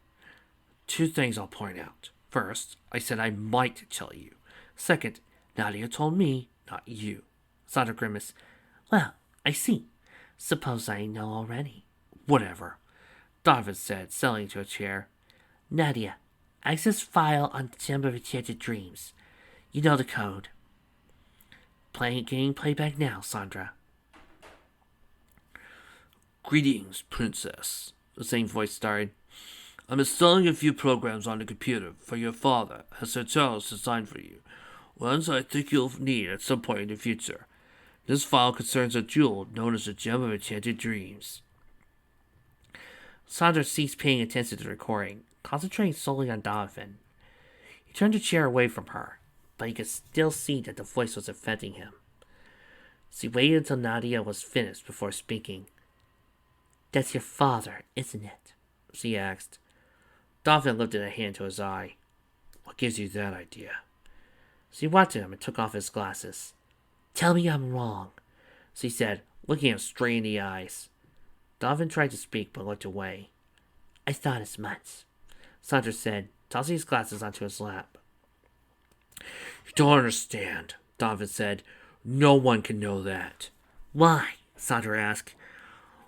"2 things I'll point out. First, I said I might tell you. Second, Nadia told me, not you." Sondra grimaced. "Well, I see. Suppose I know already." "Whatever," Donovan said, settling into a chair. "Nadia, access file on Gem of Enchanted Dreams. You know the code." Getting playback now, Sondra." "Greetings, Princess," the same voice started. "I'm installing a few programs on the computer for your father, as Sir Charles designed for you. Ones I think you'll need at some point in the future. This file concerns a jewel known as the Gem of Enchanted Dreams." Sondra ceased paying attention to the recording, concentrating solely on Donovan. He turned the chair away from her, but he could still see that the voice was offending him. She waited until Nadia was finished before speaking. "That's your father, isn't it?" she asked. Donovan lifted a hand to his eye. "What gives you that idea?" She watched him and took off his glasses. "Tell me I'm wrong," she said, looking him straight in the eyes. Donovan tried to speak but looked away. "I thought as much," Sondra said, tossing his glasses onto his lap. "You don't understand," Donovan said. "No one can know that." "Why?" Sondra asked.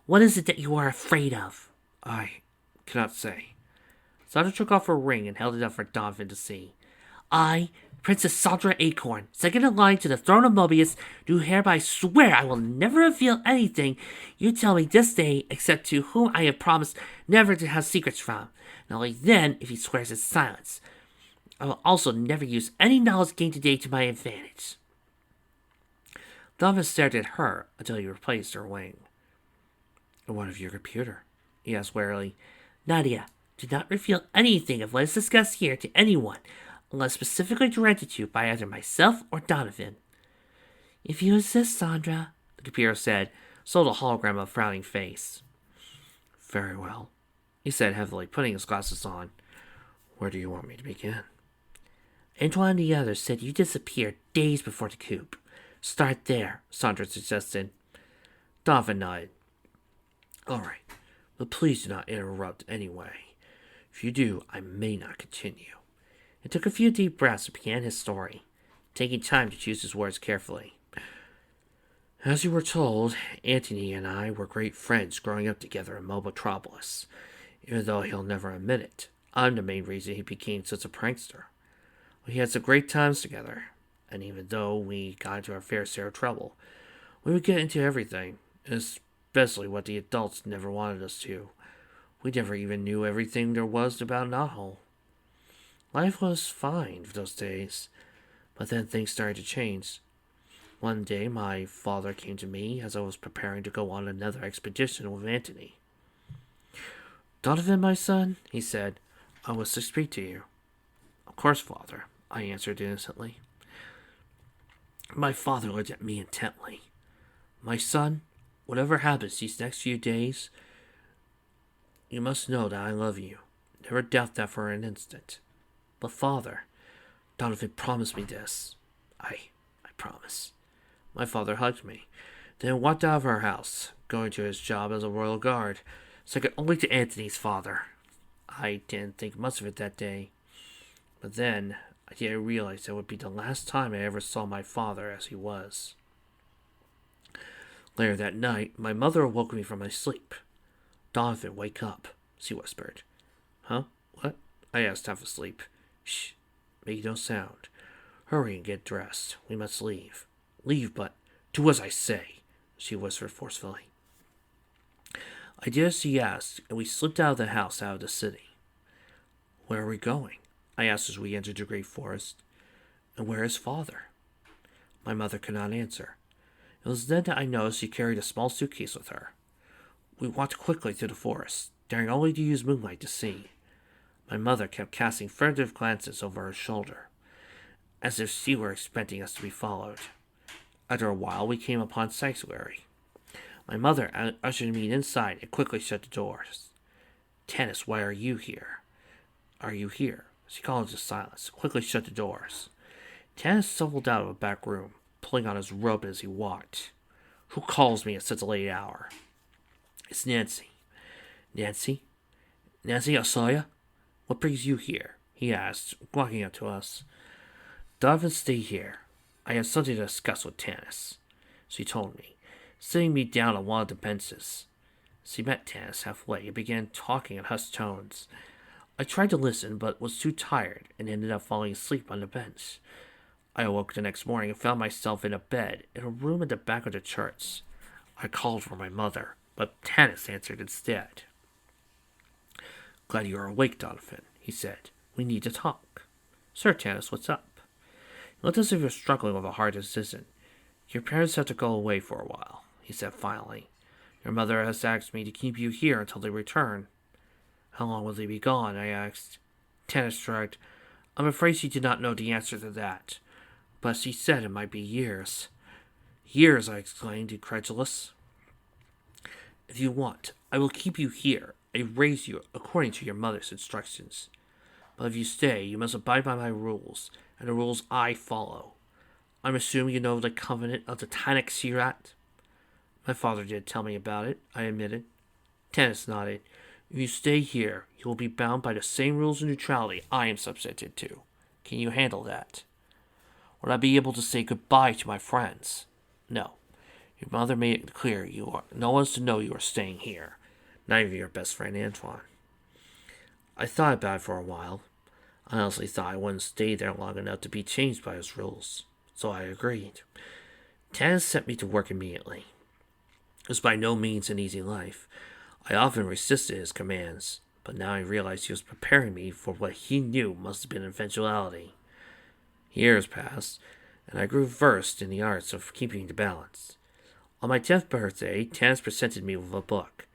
"What is it that you are afraid of?" "I cannot say." Sondra took off her ring and held it up for Donovan to see. "I, Princess Sondra Acorn, second in line to the throne of Mobius, do hereby swear I will never reveal anything you tell me this day except to whom I have promised never to have secrets from, and only then if he swears his silence. I will also never use any knowledge gained today to my advantage." Donovan stared at her until he replaced her wing. "And what of your computer?" he asked warily. "Nadia, do not reveal anything of what is discussed here to anyone, unless specifically directed to by either myself or Donovan." "If you insist, Sondra," the computer said, so the hologram of a frowning face. "Very well," he said heavily, putting his glasses on. "Where do you want me to begin?" Antoine and the others said you disappeared days before the coup. Start there, Sondra suggested. Donovan nodded. All right, but please do not interrupt anyway. If you do, I may not continue. He took a few deep breaths and began his story, taking time to choose his words carefully. As you were told, Antony and I were great friends growing up together in Mobotropolis. Even though he'll never admit it, I'm the main reason he became such a prankster. We had some great times together, and even though we got into our fair share of trouble, we would get into everything, especially what the adults never wanted us to. We never even knew everything there was about Knothole. Life was fine for those days, but then things started to change. One day, my father came to me as I was preparing to go on another expedition with Antony. Donovan, my son, he said, I wish to speak to you. Of course, father, I answered innocently. My father looked at me intently. My son, whatever happens these next few days, you must know that I love you. Never doubt that for an instant. But father, Donovan promised me this. I promise. My father hugged me, then walked out of our house, going to his job as a royal guard, second only to Antony's father. I didn't think much of it that day. But then, I didn't realize it would be the last time I ever saw my father as he was. Later that night, my mother awoke me from my sleep. Donovan, wake up, she whispered. Huh? What? I asked, half asleep. Shh, make no sound. Hurry and get dressed. We must leave. Leave, but do as I say, she whispered forcefully. I did as she asked, and we slipped out of the house out of the city. Where are we going? I asked as we entered the great forest. And where is father? My mother could not answer. It was then that I noticed she carried a small suitcase with her. We walked quickly through the forest, daring only to use moonlight to see. My mother kept casting furtive glances over her shoulder, as if she were expecting us to be followed. After a while, we came upon sanctuary. My mother ushered me inside and quickly shut the doors. Tanis, why are you here? Are you here? She called into silence, quickly shut the doors. Tanis stumbled out of a back room, pulling on his robe as he walked. Who calls me at such a late hour? It's Nancy. Nancy? Nancy Osoya? What brings you here? He asked, walking up to us. Donovan, stay here. I have something to discuss with Tanis, she told me, sitting me down on one of the benches. She met Tanis halfway and began talking in hushed tones. I tried to listen, but was too tired and ended up falling asleep on the bench. I awoke the next morning and found myself in a bed in a room at the back of the church. I called for my mother, but Tanis answered instead. Glad you are awake, Donovan, he said. We need to talk. Sir, Tanis, what's up? It looked as if you're struggling with a hard decision. Your parents have to go away for a while, he said finally. Your mother has asked me to keep you here until they return. How long will they be gone? I asked. Tanis shrugged. I'm afraid she did not know the answer to that, but she said it might be years. Years, I exclaimed, incredulous. If you want, I will keep you here and raise you according to your mother's instructions. But if you stay, you must abide by my rules, and the rules I follow. I'm assuming you know the covenant of the Tanakh Sirat? My father did tell me about it, I admitted. Tanis nodded. If you stay here, you will be bound by the same rules of neutrality I am subjected to. Can you handle that? Would I be able to say goodbye to my friends? No. Your mother made it clear no one's to know you are staying here. Not even your best friend Antoine. I thought about it for a while. I honestly thought I wouldn't stay there long enough to be changed by his rules, so I agreed. Tanis sent me to work immediately. It was by no means an easy life. I often resisted his commands, but now I realized he was preparing me for what he knew must have been an eventuality. Years passed, and I grew versed in the arts of keeping the balance. On my 10th birthday, Tanis presented me with a book,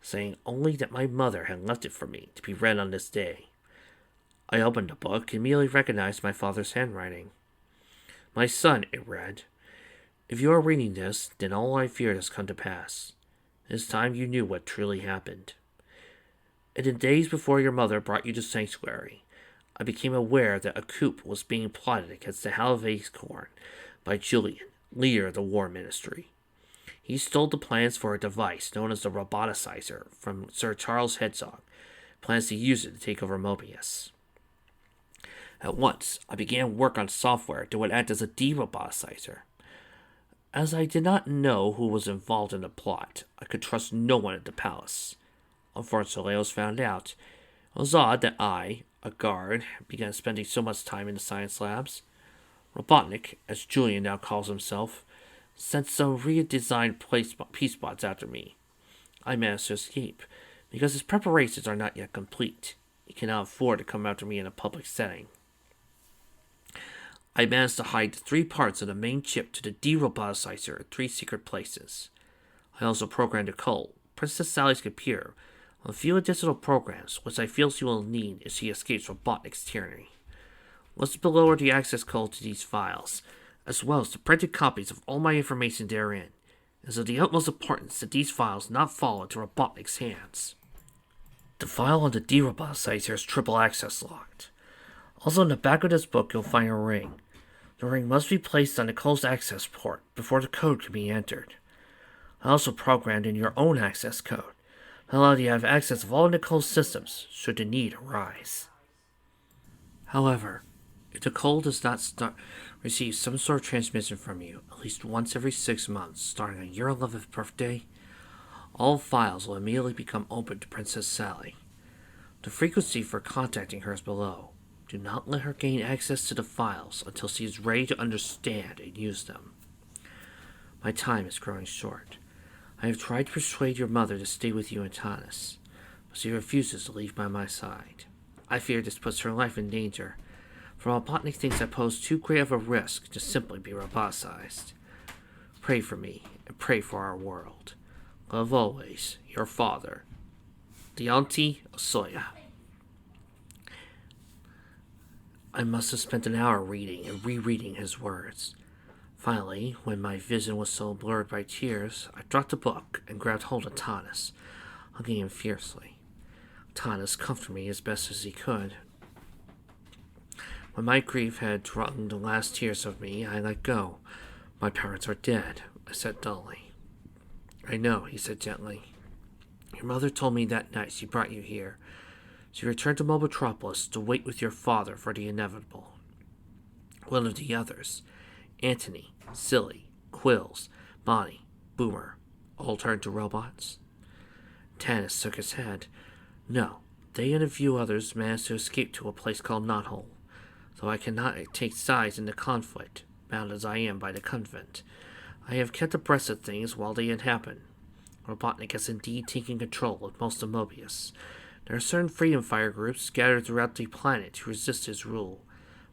saying only that my mother had left it for me to be read on this day. I opened the book and immediately recognized my father's handwriting. My son, it read, if you are reading this, then all I feared has come to pass. This time you knew what truly happened. In the days before your mother brought you to sanctuary, I became aware that a coup was being plotted against the Halvacorn by Julian, leader of the War Ministry. He stole the plans for a device known as the roboticizer from Sir Charles Herzog, plans to use it to take over Mobius. At once, I began work on software that would act as a de-roboticizer. As I did not know who was involved in the plot, I could trust no one at the palace. Unfortunately, I was found out. It was odd that I, a guard, began spending so much time in the science labs. Robotnik, as Julian now calls himself, sent some redesigned peace bots after me. I managed to escape, because his preparations are not yet complete. He cannot afford to come after me in a public setting. I managed to hide 3 parts of the main chip to the de-roboticizer in 3 secret places. I also programmed a cult, Princess Sally's computer, a few additional programs which I feel she will need if she escapes Robotnik's tyranny. Listed below are the access codes to these files, as well as the printed copies of all my information therein. It is of the utmost importance that these files not fall into Robotnik's hands. The file on the de-roboticizer is triple access locked. Also in the back of this book you'll find a ring. The ring must be placed on Nicole's access port before the code can be entered. I also programmed in your own access code to allow you to have access of all Nicole's systems should the need arise. However, if Nicole does not receive some sort of transmission from you at least once every 6 months starting on your 11th birthday, all files will immediately become open to Princess Sally. The frequency for contacting her is below. Do not let her gain access to the files until she is ready to understand and use them. My time is growing short. I have tried to persuade your mother to stay with you in Tanis, but she refuses to leave by my side. I fear this puts her life in danger, for Robotnik thinks I pose too great of a risk to simply be roboticized. Pray for me, and pray for our world. Love always, your father, Deonti Osoya. I must have spent an hour reading and rereading his words. Finally, when my vision was so blurred by tears, I dropped the book and grabbed hold of Tanis, hugging him fiercely. Tanis comforted me as best as he could. When my grief had wrung the last tears of me, I let go. My parents are dead, I said dully. I know, he said gently. Your mother told me that night she brought you here. She returned to Mobotropolis to wait with your father for the inevitable. One of the others, Antony, Silly, Quills, Bonnie, Boomer, all turned to robots? Tanis shook his head. No, they and a few others managed to escape to a place called Knothole, though I cannot take sides in the conflict, bound as I am by the convent. I have kept abreast of things while they had happened. Robotnik has indeed taken control of most of Mobius. There are certain freedom fire groups scattered throughout the planet to resist his rule,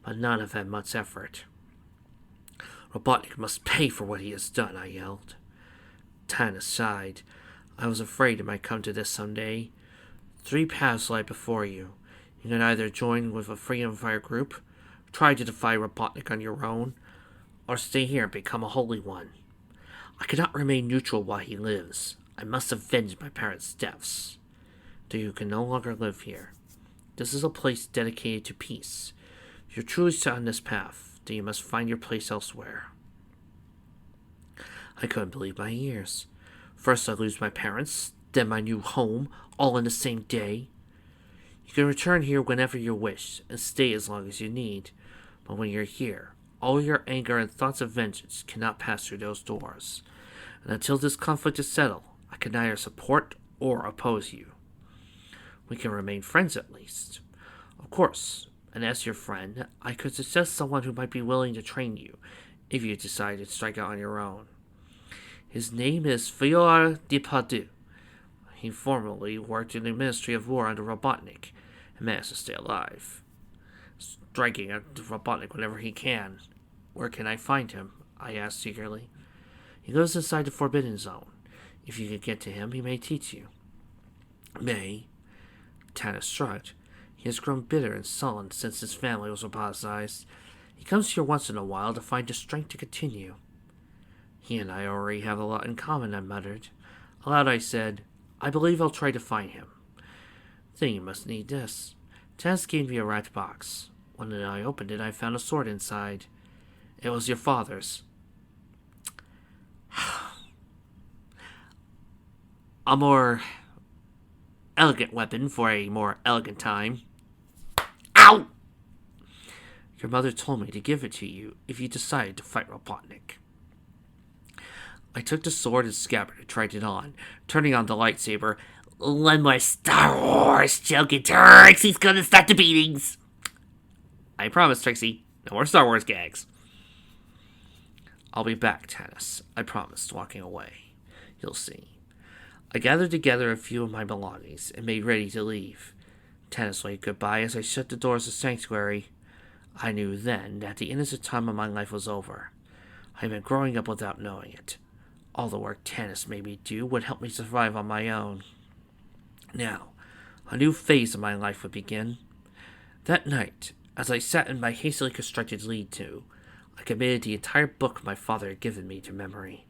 but none have had much effort. Robotnik must pay for what he has done, I yelled. Tanis sighed. I was afraid it might come to this someday. 3 paths lie before you. You can either join with a freedom fire group, try to defy Robotnik on your own, or stay here and become a holy one. I cannot remain neutral while he lives. I must avenge my parents' deaths. Though you can no longer live here. This is a place dedicated to peace. If you're truly set on this path, then you must find your place elsewhere. I couldn't believe my ears. First I lose my parents, then my new home, all in the same day. You can return here whenever you wish, and stay as long as you need. But when you're here, all your anger and thoughts of vengeance cannot pass through those doors. And until this conflict is settled, I can neither support or oppose you. We can remain friends at least. Of course, and as your friend, I could suggest someone who might be willing to train you, if you decide to strike out on your own. His name is Fyodor Depardieu. He formerly worked in the Ministry of War under Robotnik, and managed to stay alive. Striking at Robotnik whenever he can. Where can I find him? I asked eagerly. He lives inside the Forbidden Zone. If you could get to him, he may teach you. May? Tanis shrugged. He has grown bitter and sullen since his family was roboticized. He comes here once in a while to find the strength to continue. He and I already have a lot in common, I muttered. Aloud I said, I believe I'll try to find him. Then you must need this. Tess gave me a wrapped box. When I opened it, I found a sword inside. It was your father's. A more elegant weapon for a more elegant time. Ow! Your mother told me to give it to you if you decided to fight Robotnik. I took the sword and scabbard and tried it on, turning on the lightsaber. One more Star Wars joke and Trixie's gonna start the beatings. I promise, Trixie. No more Star Wars gags. I'll be back, Tannis. I promised, walking away. You'll see. I gathered together a few of my belongings and made ready to leave. Tannis waved goodbye as I shut the doors of the sanctuary. I knew then that the innocent time of my life was over. I had been growing up without knowing it. All the work Tannis made me do would help me survive on my own. Now, a new phase of my life would begin. That night, as I sat in my hastily constructed lean-to, I committed the entire book my father had given me to memory.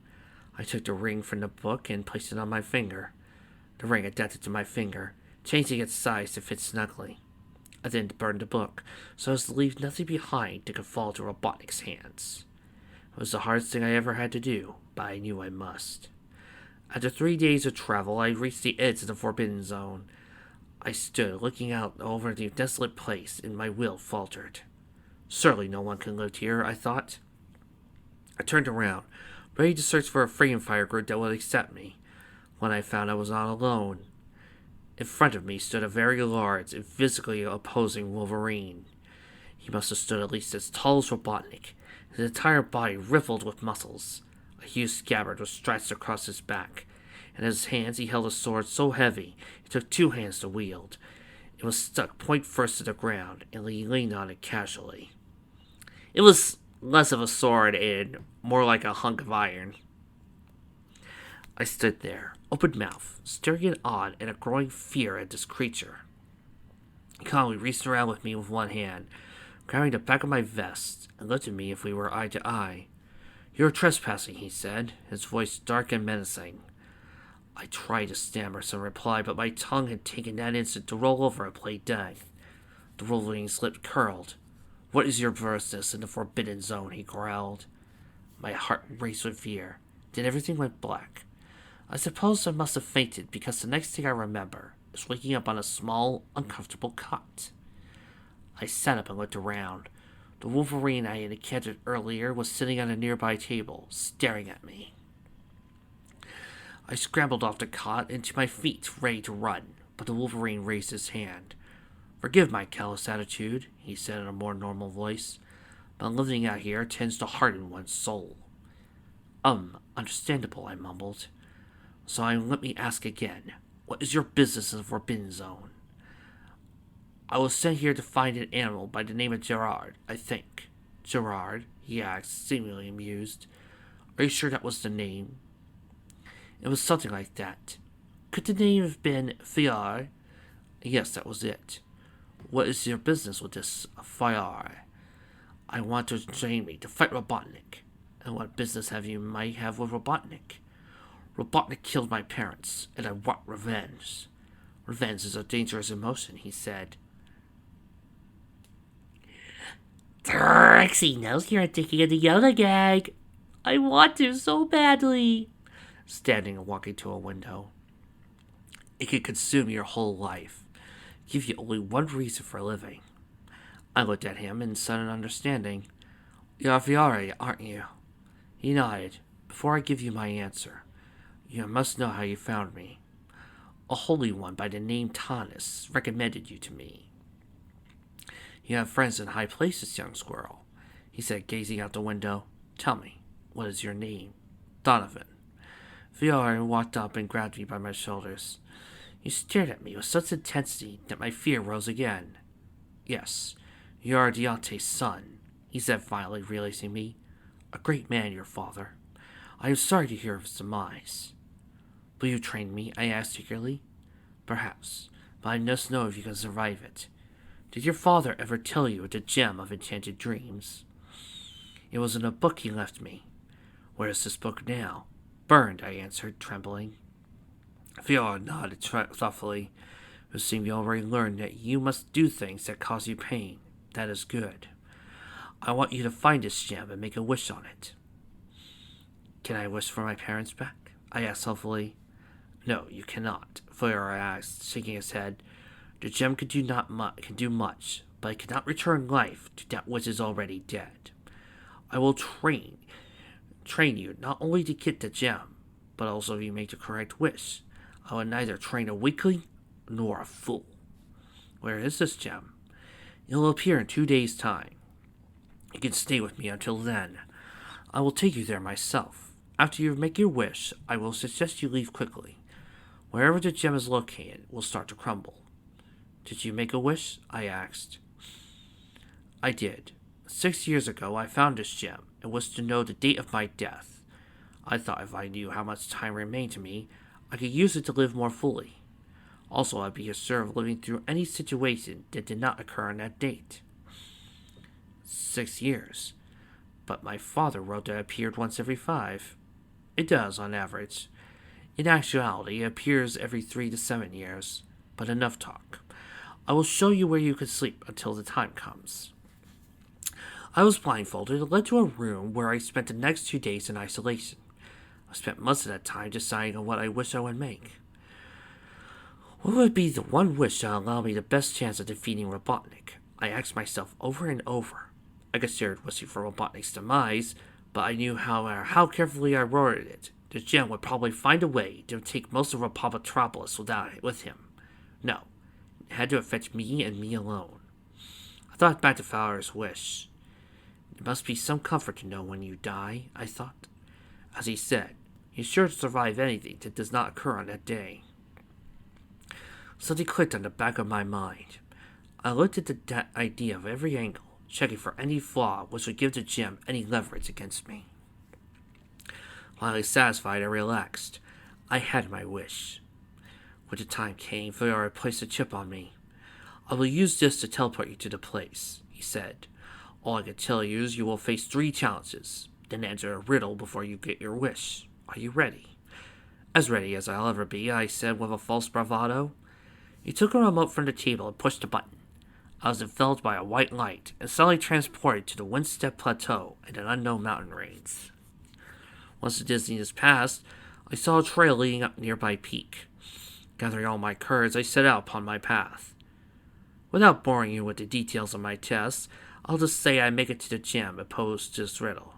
I took the ring from the book and placed it on my finger. The ring adapted to my finger, changing its size to fit snugly. I then burned the book, so as to leave nothing behind that could fall to Robotnik's hands. It was the hardest thing I ever had to do, but I knew I must. After 3 days of travel, I reached the edge of the Forbidden Zone. I stood looking out over the desolate place, and my will faltered. Surely no one can live here, I thought. I turned around, ready to search for a freedom fire group that would accept me, when I found I was not alone. In front of me stood a very large and physically opposing Wolverine. He must have stood at least as tall as Robotnik, his entire body riffled with muscles. A huge scabbard was stretched across his back, and in his hands he held a sword so heavy it took 2 hands to wield. It was stuck point first to the ground, and he leaned on it casually. It was less of a sword and more like a hunk of iron. I stood there, open-mouthed, staring in awe and a growing fear at this creature. He calmly reached around with me with one hand, grabbing the back of my vest, and looked at me if we were eye to eye. "You're trespassing," he said, his voice dark and menacing. I tried to stammer some reply, but my tongue had taken that instant to roll over and play dead. The Wolverine's lip curled. "What is your business in the Forbidden Zone?" he growled. My heart raced with fear. Then everything went black. I suppose I must have fainted, because the next thing I remember is waking up on a small, uncomfortable cot. I sat up and looked around. The Wolverine I had encountered earlier was sitting on a nearby table, staring at me. I scrambled off the cot and to my feet, ready to run, but the Wolverine raised his hand. "Forgive my callous attitude," he said in a more normal voice, "but living out here tends to harden one's soul." Understandable," I mumbled. "So let me ask again, what is your business in the Forbidden Zone?" "I was sent here to find an animal by the name of Gerard, I think." "Gerard?" he asked, seemingly amused. "Are you sure that was the name?" "It was something like that." "Could the name have been Fiar?" "Yes, that was it." "What is your business with this Fiar?" "I want to train me to fight Robotnik." "And what business might have with Robotnik?" "Robotnik killed my parents, and I want revenge." "Revenge is a dangerous emotion," he said. "Trixie knows you're thinking of the Yoda gag. I want to so badly." Standing and walking to a window. "It could consume your whole life. Give you only one reason for living." I looked at him in sudden understanding. "You're a Fiore, aren't you?" He nodded. "Before I give you my answer, you must know how you found me. A holy one by the name Tannis recommended you to me." "You have friends in high places, young squirrel," he said, gazing out the window. "Tell me, what is your name?" "Donovan." Fiore walked up and grabbed me by my shoulders. He stared at me with such intensity that my fear rose again. "Yes, you are Deontay's son," he said, finally realizing me. "A great man, your father. I am sorry to hear of his demise." "Will you train me?" I asked eagerly. "Perhaps, but I must know if you can survive it. Did your father ever tell you of the gem of enchanted dreams?" "It was in a book he left me." "Where is this book now?" "Burned," I answered, trembling. Fiora nodded thoughtfully. It seems you already learned that you must do things that cause you pain. That is good. I want you to find this gem and make a wish on it. Can I wish for my parents back? I asked hopefully. No, you cannot, Fiora asked, shaking his head. The gem can do much, but it cannot return life to that which is already dead. I will train you not only to get the gem, but also if you make the correct wish. I will neither train a weakling nor a fool. Where is this gem? It will appear in 2 days' time. You can stay with me until then. I will take you there myself. After you make your wish, I will suggest you leave quickly. Wherever the gem is located will start to crumble. Did you make a wish? I asked. I did. 6 years ago, I found this gem. It was to know the date of my death. I thought if I knew how much time remained to me, I could use it to live more fully. Also, I'd be assured of living through any situation that did not occur on that date. 6 years. But my father wrote that it appeared once every 5. It does, on average. In actuality, it appears every 3 to 7 years. But enough talk. I will show you where you can sleep until the time comes. I was blindfolded and led to a room where I spent the next 2 days in isolation. I spent most of that time deciding on what I wish I would make. What would be the one wish that would allow me the best chance of defeating Robotnik? I asked myself over and over. I considered wishing for Robotnik's demise, but I knew how carefully I worded it, the gem would probably find a way to take most of Republitropolis with him. No, it had to affect me and me alone. I thought back to Fowler's wish. It must be some comfort to know when you die, I thought. As he said, he's sure to survive anything that does not occur on that day. Something clicked on the back of my mind. I looked at the idea of every angle, checking for any flaw which would give the gem any leverage against me. Finally satisfied, I relaxed. I had my wish. When the time came, Fiora placed a chip on me. I will use this to teleport you to the place, he said. All I can tell you is you will face 3 challenges, then answer a riddle before you get your wish. Are you ready? As ready as I'll ever be, I said with a false bravado. He took a remote from the table and pushed a button. I was enveloped by a white light and suddenly transported to the Windstep Plateau and an unknown mountain range. Once the dizziness passed, I saw a trail leading up a nearby peak. Gathering all my courage, I set out upon my path. Without boring you with the details of my tests, I'll just say I make it to the gem opposed to this riddle.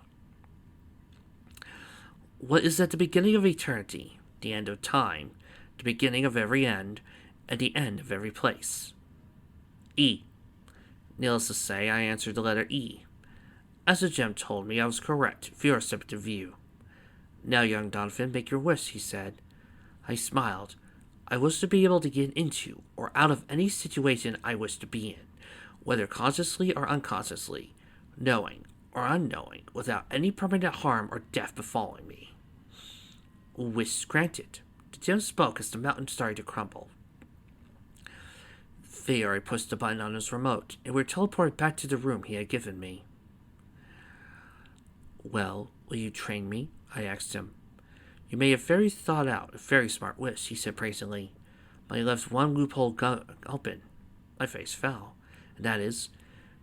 What is at the beginning of eternity, the end of time, the beginning of every end, and the end of every place? E. Needless to say, I answered the letter E. As the gem told me I was correct, Fiora stepped into view. Now, young Donovan, make your wish, he said. I smiled. I wish to be able to get into or out of any situation I wish to be in, whether consciously or unconsciously, knowing or unknowing, without any permanent harm or death befalling me. Wish granted. The gem spoke as the mountain started to crumble. Fiora pushed the button on his remote, and we were teleported back to the room he had given me. Well, will you train me? I asked him. You made a very thought out, a very smart wish, he said brazenly. But he left one loophole open. My face fell. And that is,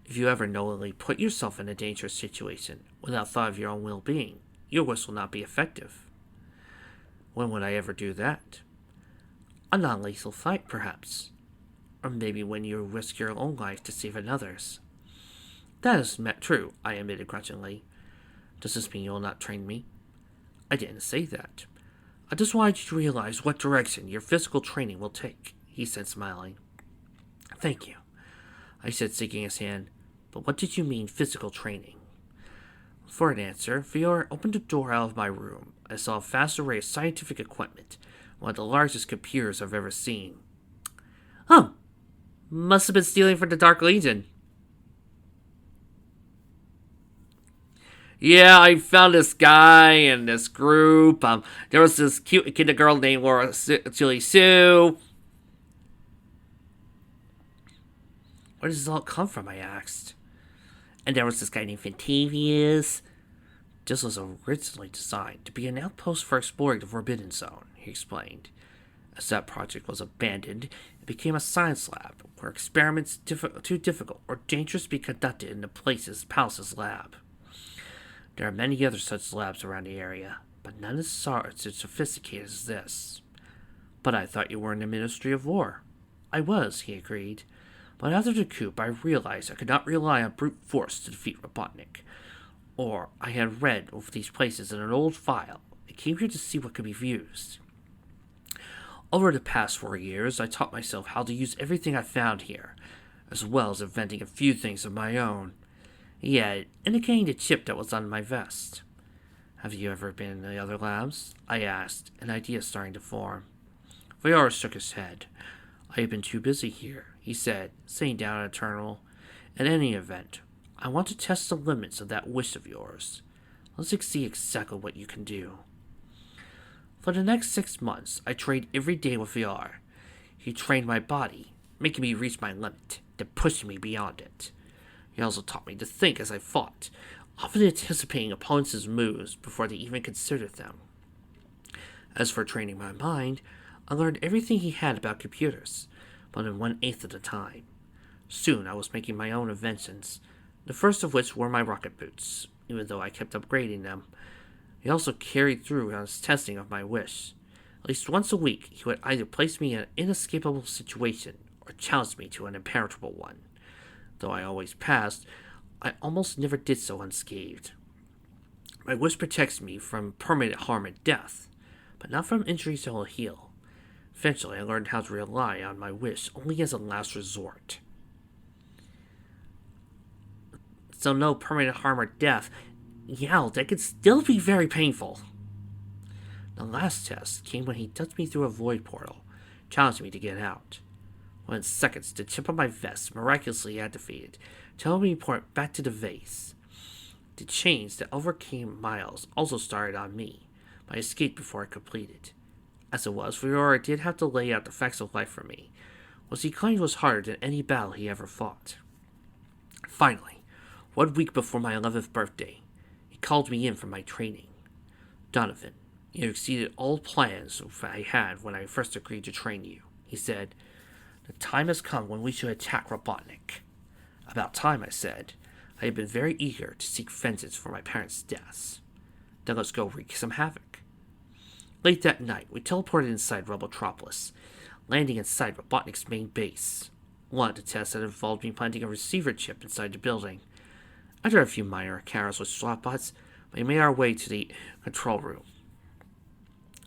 if you ever knowingly put yourself in a dangerous situation without thought of your own well-being, your wish will not be effective. When would I ever do that? A non-lethal fight, perhaps. Or maybe when you risk your own life to save another's. That is true, I admitted grudgingly. Does this mean you will not train me? I didn't say that. I just wanted you to realize what direction your physical training will take, he said, smiling. Thank you, I said, shaking his hand. But what did you mean, physical training? For an answer, Fiora opened the door out of my room. I saw a vast array of scientific equipment, one of the largest computers I've ever seen. Must have been stealing from the Dark Legion. Yeah, I found this guy in this group. There was this cute kid, girl named Julie Sue. Where does this all come from, I asked. And there was this guy named Fantavious. This was originally designed to be an outpost for exploring the Forbidden Zone, he explained. As that project was abandoned, it became a science lab where experiments too difficult or dangerous to be conducted in the palace's lab. There are many other such labs around the area, but none as sophisticated as this. But I thought you were in the Ministry of War. I was, he agreed. But after the coup, I realized I could not rely on brute force to defeat Robotnik. Or I had read over these places in an old file and came here to see what could be used. Over the past 4 years, I taught myself how to use everything I found here, as well as inventing a few things of my own. Yet, indicating the chip that was on my vest. Have you ever been in the other labs? I asked, an idea starting to form. Viora shook his head. I have been too busy here, he said, sitting down at a terminal. In any event, I want to test the limits of that wish of yours. Let's see exactly what you can do. For the next 6 months, I trained every day with VR. He trained my body, making me reach my limit, then pushing me beyond it. He also taught me to think as I fought, often anticipating opponents' moves before they even considered them. As for training my mind, I learned everything he had about computers, but in 1/8 of the time. Soon I was making my own inventions, the first of which were my rocket boots, even though I kept upgrading them. He also carried through on his testing of my wish. At least once a week, he would either place me in an inescapable situation or challenge me to an impenetrable one. Though I always passed, I almost never did so unscathed. My wish protects me from permanent harm and death, but not from injuries that will heal. Eventually, I learned how to rely on my wish only as a last resort. So no permanent harm or death. Yeah, that could still be very painful. The last test came when he touched me through a void portal, challenging me to get out. Within seconds, the chip on my vest miraculously activated, telling me to point back to the vase. The chains that overcame Miles also started on me, but I escaped before I completed. As it was, Viora did have to lay out the facts of life for me, which he claimed was harder than any battle he ever fought. Finally, 1 week before my 11th birthday, he called me in for my training. Donovan, you exceeded all plans I had when I first agreed to train you, he said. The time has come when we should attack Robotnik. About time, I said. I had been very eager to seek vengeance for my parents' deaths. Then let's go wreak some havoc. Late that night, we teleported inside Robotropolis, landing inside Robotnik's main base. One of the tests that involved me planting a receiver chip inside the building. After a few minor encounters with SWATbots, we made our way to the control room.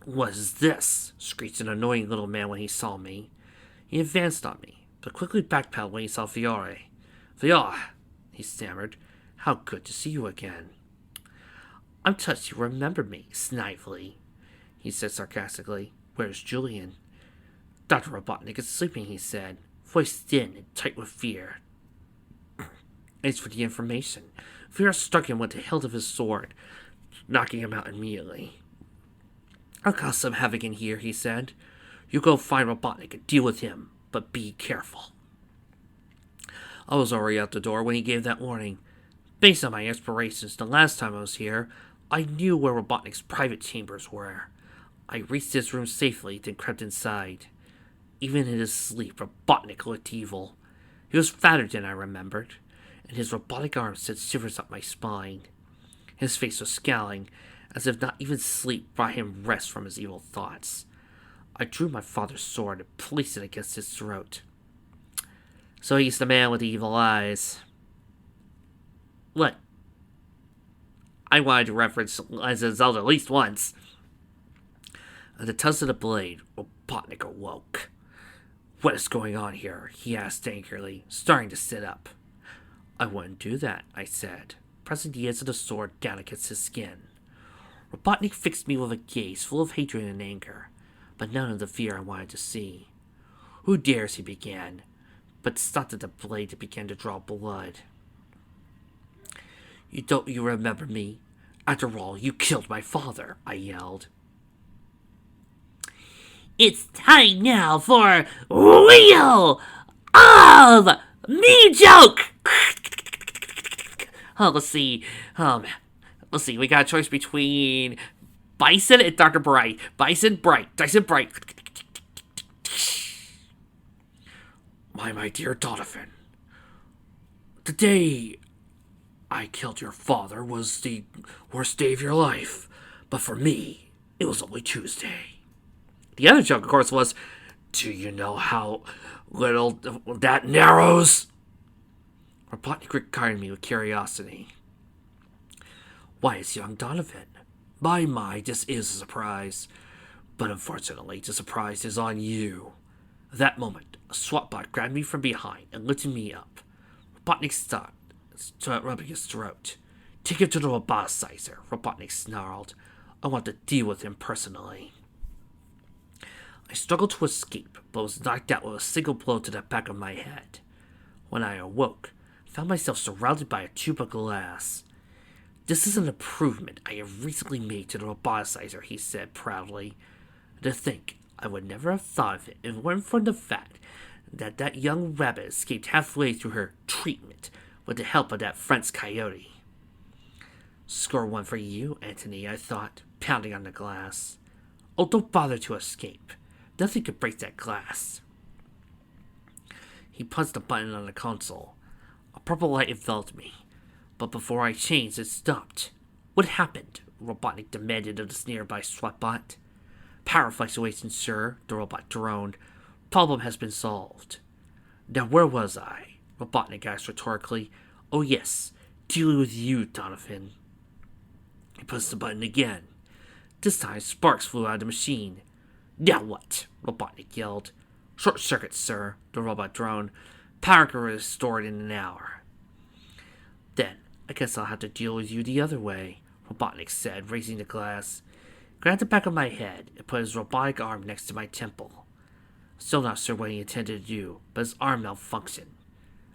What is this? Screeched an annoying little man when he saw me. He advanced on me, but quickly backpedaled when he saw Viora. Viora, he stammered. How good to see you again. I'm touched you remembered me, snively, he said sarcastically. Where's Julian? Dr. Robotnik is sleeping, he said, voice thin and tight with fear. Thanks for the information. Viora struck him with the hilt of his sword, knocking him out immediately. I'll cause some havoc in here, he said. You go find Robotnik and deal with him, but be careful. I was already out the door when he gave that warning. Based on my explorations the last time I was here, I knew where Robotnik's private chambers were. I reached his room safely, then crept inside. Even in his sleep, Robotnik looked evil. He was fatter than I remembered, and his robotic arms sent shivers up my spine. His face was scowling, as if not even sleep brought him rest from his evil thoughts. I drew my father's sword and placed it against his throat. So he's the man with the evil eyes. What? I wanted to reference Legend of Zelda at least once. At the touch of the blade, Robotnik awoke. What is going on here? He asked angrily, starting to sit up. I wouldn't do that, I said, pressing the edge of the sword down against his skin. Robotnik fixed me with a gaze full of hatred and anger, but none of the fear I wanted to see. Who dares, he began, but stopped at the blade that began to draw blood. You remember me? After all, you killed my father, I yelled. It's time now for Wheel of Me Joke! Let's see, we got a choice between Bison and Dr. Bright. Bison, Bright. My dear Donovan, the day I killed your father was the worst day of your life, but for me, it was only Tuesday. The other joke, of course, was, do you know how little that narrows? Robotnik regarded me with curiosity. Why, it's young Donovan. My, this is a surprise. But unfortunately, the surprise is on you. At that moment, a SWAT bot grabbed me from behind and lifted me up. Robotnik stopped, rubbing his throat. Take him to the roboticizer, Robotnik snarled. I want to deal with him personally. I struggled to escape, but was knocked out with a single blow to the back of my head. When I awoke, I found myself surrounded by a tube of glass. This is an improvement I have recently made to the roboticizer, he said proudly. To think, I would never have thought of it if it weren't for the fact that young rabbit escaped halfway through her treatment with the help of that French coyote. Score one for you, Anthony, I thought, pounding on the glass. Oh, don't bother to escape. Nothing could break that glass. He punched a button on the console. A purple light enveloped me, but before I changed, it stopped. What happened? Robotnik demanded of the nearby SWAT bot. Power fluctuation, sir, the robot droned. Problem has been solved. Now where was I? Robotnik asked rhetorically. Oh yes, dealing with you, Donovan. He pushed the button again. This time sparks flew out of the machine. Now what? Robotnik yelled. Short circuit, sir, the robot droned. Power can be restored in an hour. Then, I guess I'll have to deal with you the other way, Robotnik said, raising the glass. Grabbed the back of my head and put his robotic arm next to my temple. Still not sure what he intended to do, but his arm malfunctioned.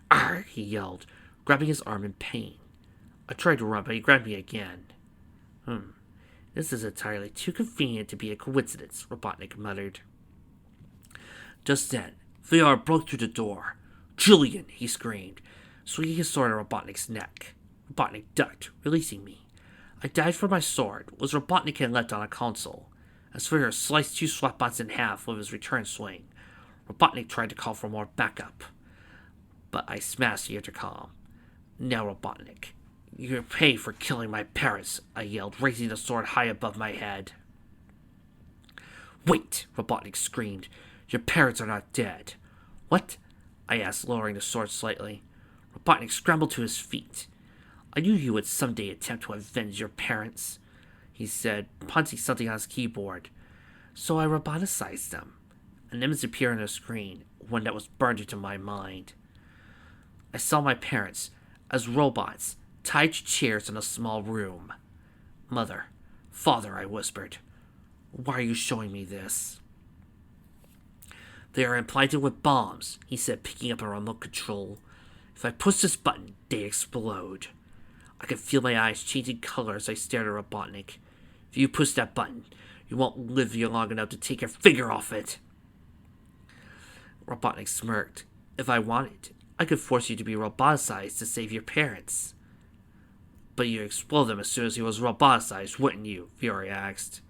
Arr! He yelled, grabbing his arm in pain. I tried to run, but he grabbed me again. This is entirely too convenient to be a coincidence, Robotnik muttered. Just then, VR broke through the door. Julian, he screamed, swinging his sword at Robotnik's neck. Robotnik ducked, releasing me. I dived for my sword, was Robotnik had left on a console. As VR sliced two SWAT bots in half with his return swing. Robotnik tried to call for more backup, but I smashed the intercom. Now, Robotnik, you're pay for killing my parents, I yelled, raising the sword high above my head. Wait, Robotnik screamed. Your parents are not dead. What? I asked, lowering the sword slightly. Robotnik scrambled to his feet. I knew you would someday attempt to avenge your parents, he said, punching something on his keyboard. So I roboticized them. An image appeared on the screen, one that was burned into my mind. I saw my parents, as robots, tied to chairs in a small room. Mother, father, I whispered. Why are you showing me this? They are implanted with bombs, he said, picking up a remote control. If I push this button, they explode. I could feel my eyes changing color as I stared at Robotnik. If you push that button, you won't live long enough to take your finger off it. Robotnik smirked. If I wanted, I could force you to be roboticized to save your parents. But you'd explode them as soon as he was roboticized, wouldn't you? Fury asked.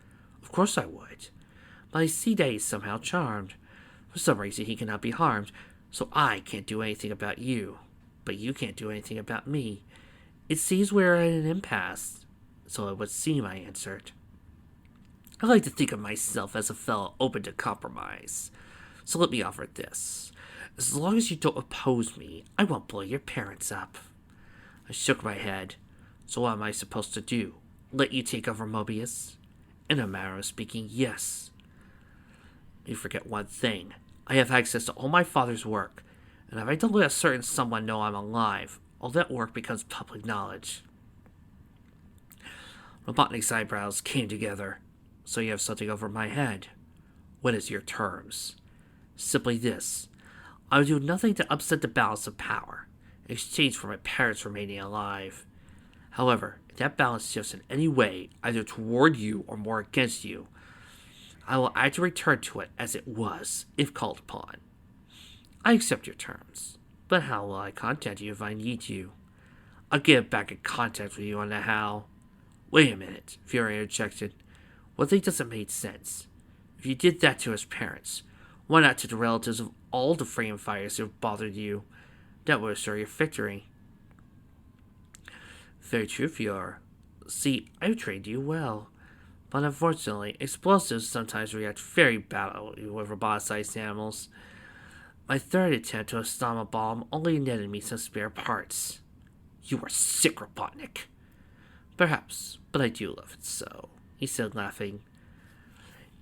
Of course I would. But I see that he's somehow charmed. For some reason he cannot be harmed, so I can't do anything about you. But you can't do anything about me. It seems we're at an impasse. So it would seem, I answered. I like to think of myself as a fellow open to compromise. So let me offer this. As long as you don't oppose me, I won't blow your parents up. I shook my head. So what am I supposed to do? Let you take over Mobius? In a manner of speaking, yes. You forget one thing. I have access to all my father's work, and if I don't let a certain someone know I'm alive, all that work becomes public knowledge. Robotnik's eyebrows came together. So you have something over my head. What is your terms? Simply this. I will do nothing to upset the balance of power, in exchange for my parents remaining alive. However, if that balance shifts in any way, either toward you or more against you, I will either return to it as it was, if called upon. I accept your terms, but how will I contact you if I need you? I'll get back in contact with you on the how. Wait a minute, Fury interjected. One thing doesn't make sense. If you did that to his parents, Why not to the relatives of all the freedom fighters who have bothered you? That would assure your victory. Very true, Fiora. See, I've trained you well. But unfortunately, explosives sometimes react very badly with roboticized animals. My third attempt to install a bomb only netted me some spare parts. You are sick, Robotnik. Perhaps, but I do love it so, he said, laughing.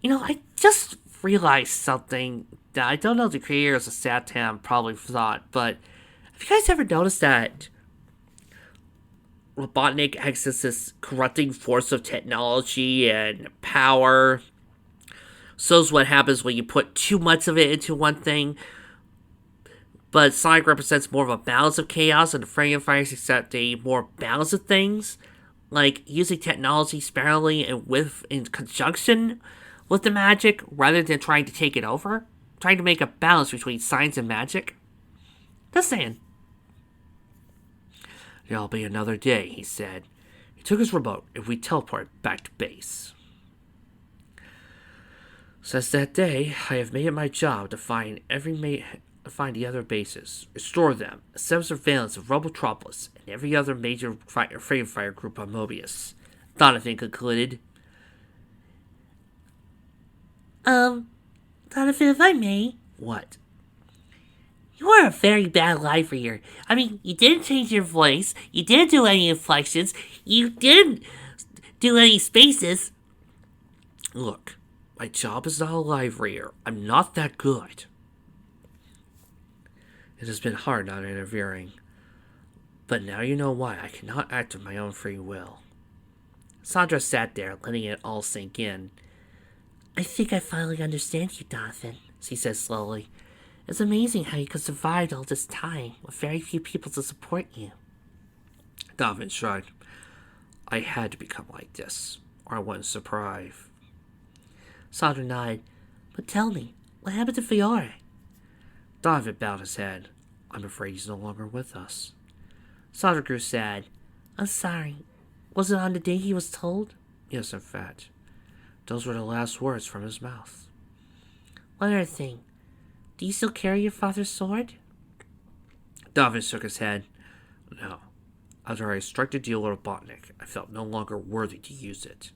I just realized something that I don't know if the creators of SATAM probably thought, but have you guys ever noticed that Robotnik acts as this corrupting force of technology and power? So is what happens when you put too much of it into one thing. But Sonic represents more of a balance of chaos, and the Freedom Fighters accept a more balance of things, like using technology sparingly and in conjunction with the magic, rather than trying to take it over, trying to make a balance between science and magic. Just saying. There'll be another day, he said. He took his remote, and we teleported back to base. Since that day, I have made it my job to find the other bases, restore them, establish surveillance of Robotropolis and every other major freedom fire group on Mobius. Donovan concluded. Donovan, if I may. What? You are a very bad liar. I mean, you didn't change your voice, you didn't do any inflections, you didn't do any spaces. Look, my job is not a live reader. I'm not that good. It has been hard not interfering. But now you know why I cannot act of my own free will. Sondra sat there, letting it all sink in. I think I finally understand you, Donovan, she said slowly. It's amazing how you could survive all this time with very few people to support you. Donovan shrugged. I had to become like this, or I wouldn't survive. Sondra nodded. But tell me, what happened to Fiora? Donovan bowed his head. I'm afraid he's no longer with us. Sondra grew sad. I'm sorry. Was it on the day he was told? Yes, in fact. Those were the last words from his mouth. One other thing. Do you still carry your father's sword? Donovan shook his head. No. After I struck the deal with Robotnik, I felt no longer worthy to use it.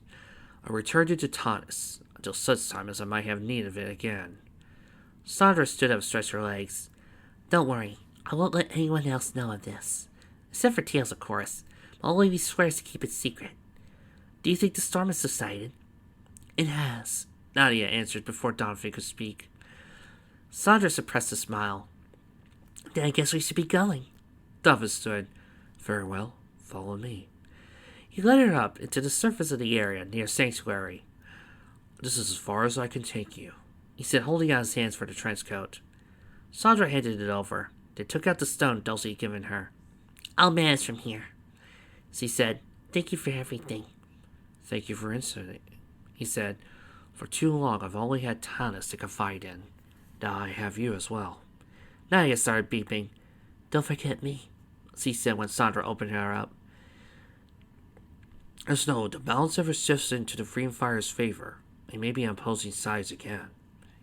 I returned it to Tanis, until such time as I might have need of it again. Sondra stood up and stretched her legs. Don't worry, I won't let anyone else know of this. Except for Tails, of course. Only if he swears to keep it secret. Do you think the storm has subsided? It has, Nadia answered before Donovan could speak. Sondra suppressed a smile. Then I guess we should be going. Donovan stood. Very well, follow me. He led her up into the surface of the area near Sanctuary. This is as far as I can take you, he said, holding out his hands for the trench coat. Sondra handed it over. They took out the stone Dulcie had given her. I'll manage from here, she said. Thank you for everything. Thank you for insulting, he said. For too long I've only had Tanis to confide in. Now I have you as well. Nadia started beeping. Don't forget me, she said when Sondra opened her up. As though the balance ever shifts into the Freedom Fire's favor, they may be on opposing sides again,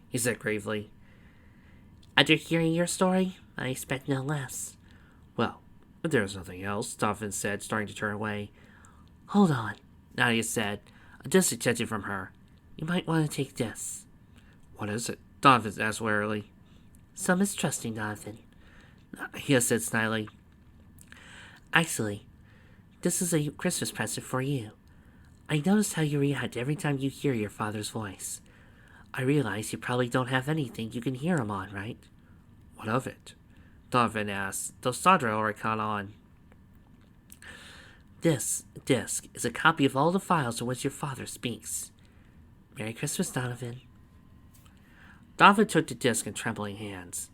he said gravely. After hearing your story, I expect no less. Well, if there's nothing else, Donovan said, starting to turn away. Hold on, Nadia said, a distant attention from her. You might want to take this. What is it? Donovan asked warily. Some mistrusting, Donovan, he said snidely. Actually, this is a Christmas present for you. I noticed how you react every time you hear your father's voice. I realize you probably don't have anything you can hear him on, right? What of it? Donovan asked, though Sondra already caught on. This disc is a copy of all the files in which your father speaks. Merry Christmas, Donovan. Donovan took the disc in trembling hands.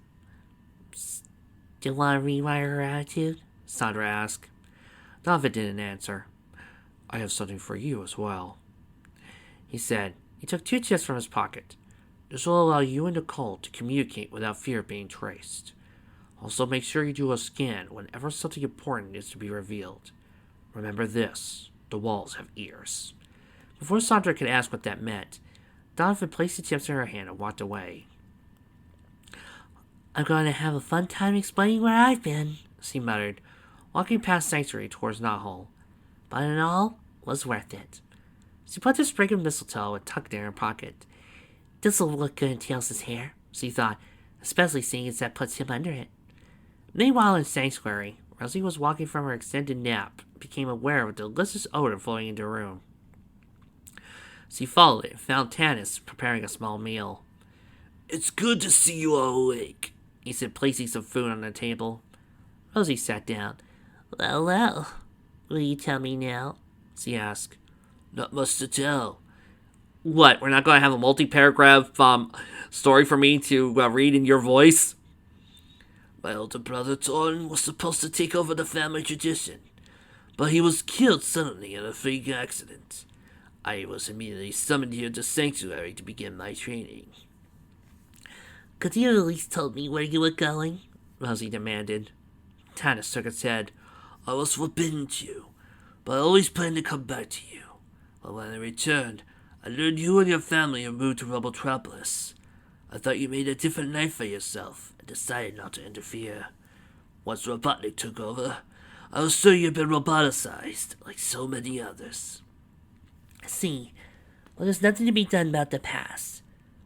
Still want to rewire her attitude? Sondra asked. Donovan didn't answer. I have something for you as well, he said. He took 2 chips from his pocket. This will allow you and Knothole to communicate without fear of being traced. Also, make sure you do a scan whenever something important is to be revealed. Remember this, the walls have ears. Before Sondra could ask what that meant, Donovan placed the chips in her hand and walked away. I'm going to have a fun time explaining where I've been, she muttered, walking past Sanctuary towards Knothole. But in all, was worth it. She put the sprig of mistletoe and tucked it in her pocket. This'll look good in Tails' hair, she thought, especially seeing as that puts him under it. Meanwhile in Sanctuary, Rosie was walking from her extended nap, became aware of a delicious odor flowing into her room. She followed it and found Tanis preparing a small meal. It's good to see you all awake, he said, placing some food on the table. Rosie sat down. Well, will you tell me now? She asked. Not much to tell. What, we're not going to have a multi-paragraph story for me to read in your voice? My older brother Torn was supposed to take over the family tradition, but he was killed suddenly in a freak accident. I was immediately summoned here to Sanctuary to begin my training. Could you at least tell me where you were going? Rosie demanded. Tanis shook its head. I was forbidden to, but I always planned to come back to you. But when I returned, I learned you and your family had moved to Robotropolis. I thought you made a different life for yourself and decided not to interfere. Once Robotnik took over, I was sure you'd been roboticized, like so many others. See, well, there's nothing to be done about the past.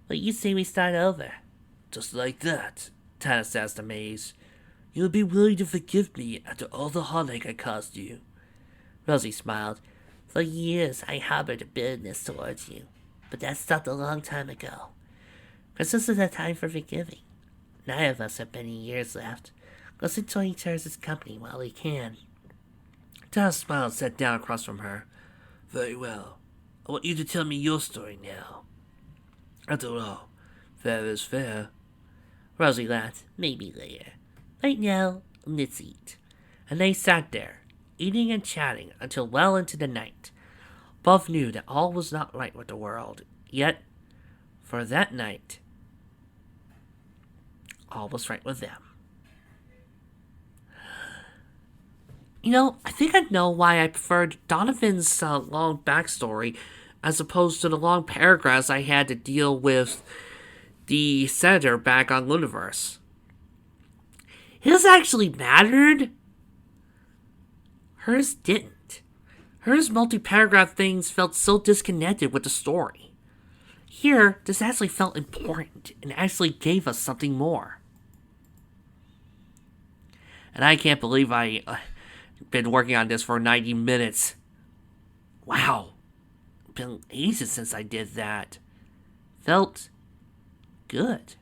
What you say we start over? Just like that, Tanis asked, amazed. You'll be willing to forgive me after all the heartache I caused you. Rosie smiled. For years, I harbored a bitterness towards you, but that stopped a long time ago. Because this is a time for forgiving. Neither of us have many years left. Let's enjoy each other's company while we can. Tanis smiled and sat down across from her. Very well. I want you to tell me your story now. After all, fair is fair. Rosie laughed. Maybe later. Right now, let's eat. And they sat there, eating and chatting until well into the night. Both knew that all was not right with the world, yet, for that night, all was right with them. You know, I think I know why I preferred Donovan's long backstory as opposed to the long paragraphs I had to deal with the senator back on Luniverse. His actually mattered. Hers didn't. Hers multi-paragraph things felt so disconnected with the story. Here, this actually felt important and actually gave us something more. And I can't believe I've been working on this for 90 minutes. Wow. It's been ages since I did that. Felt good.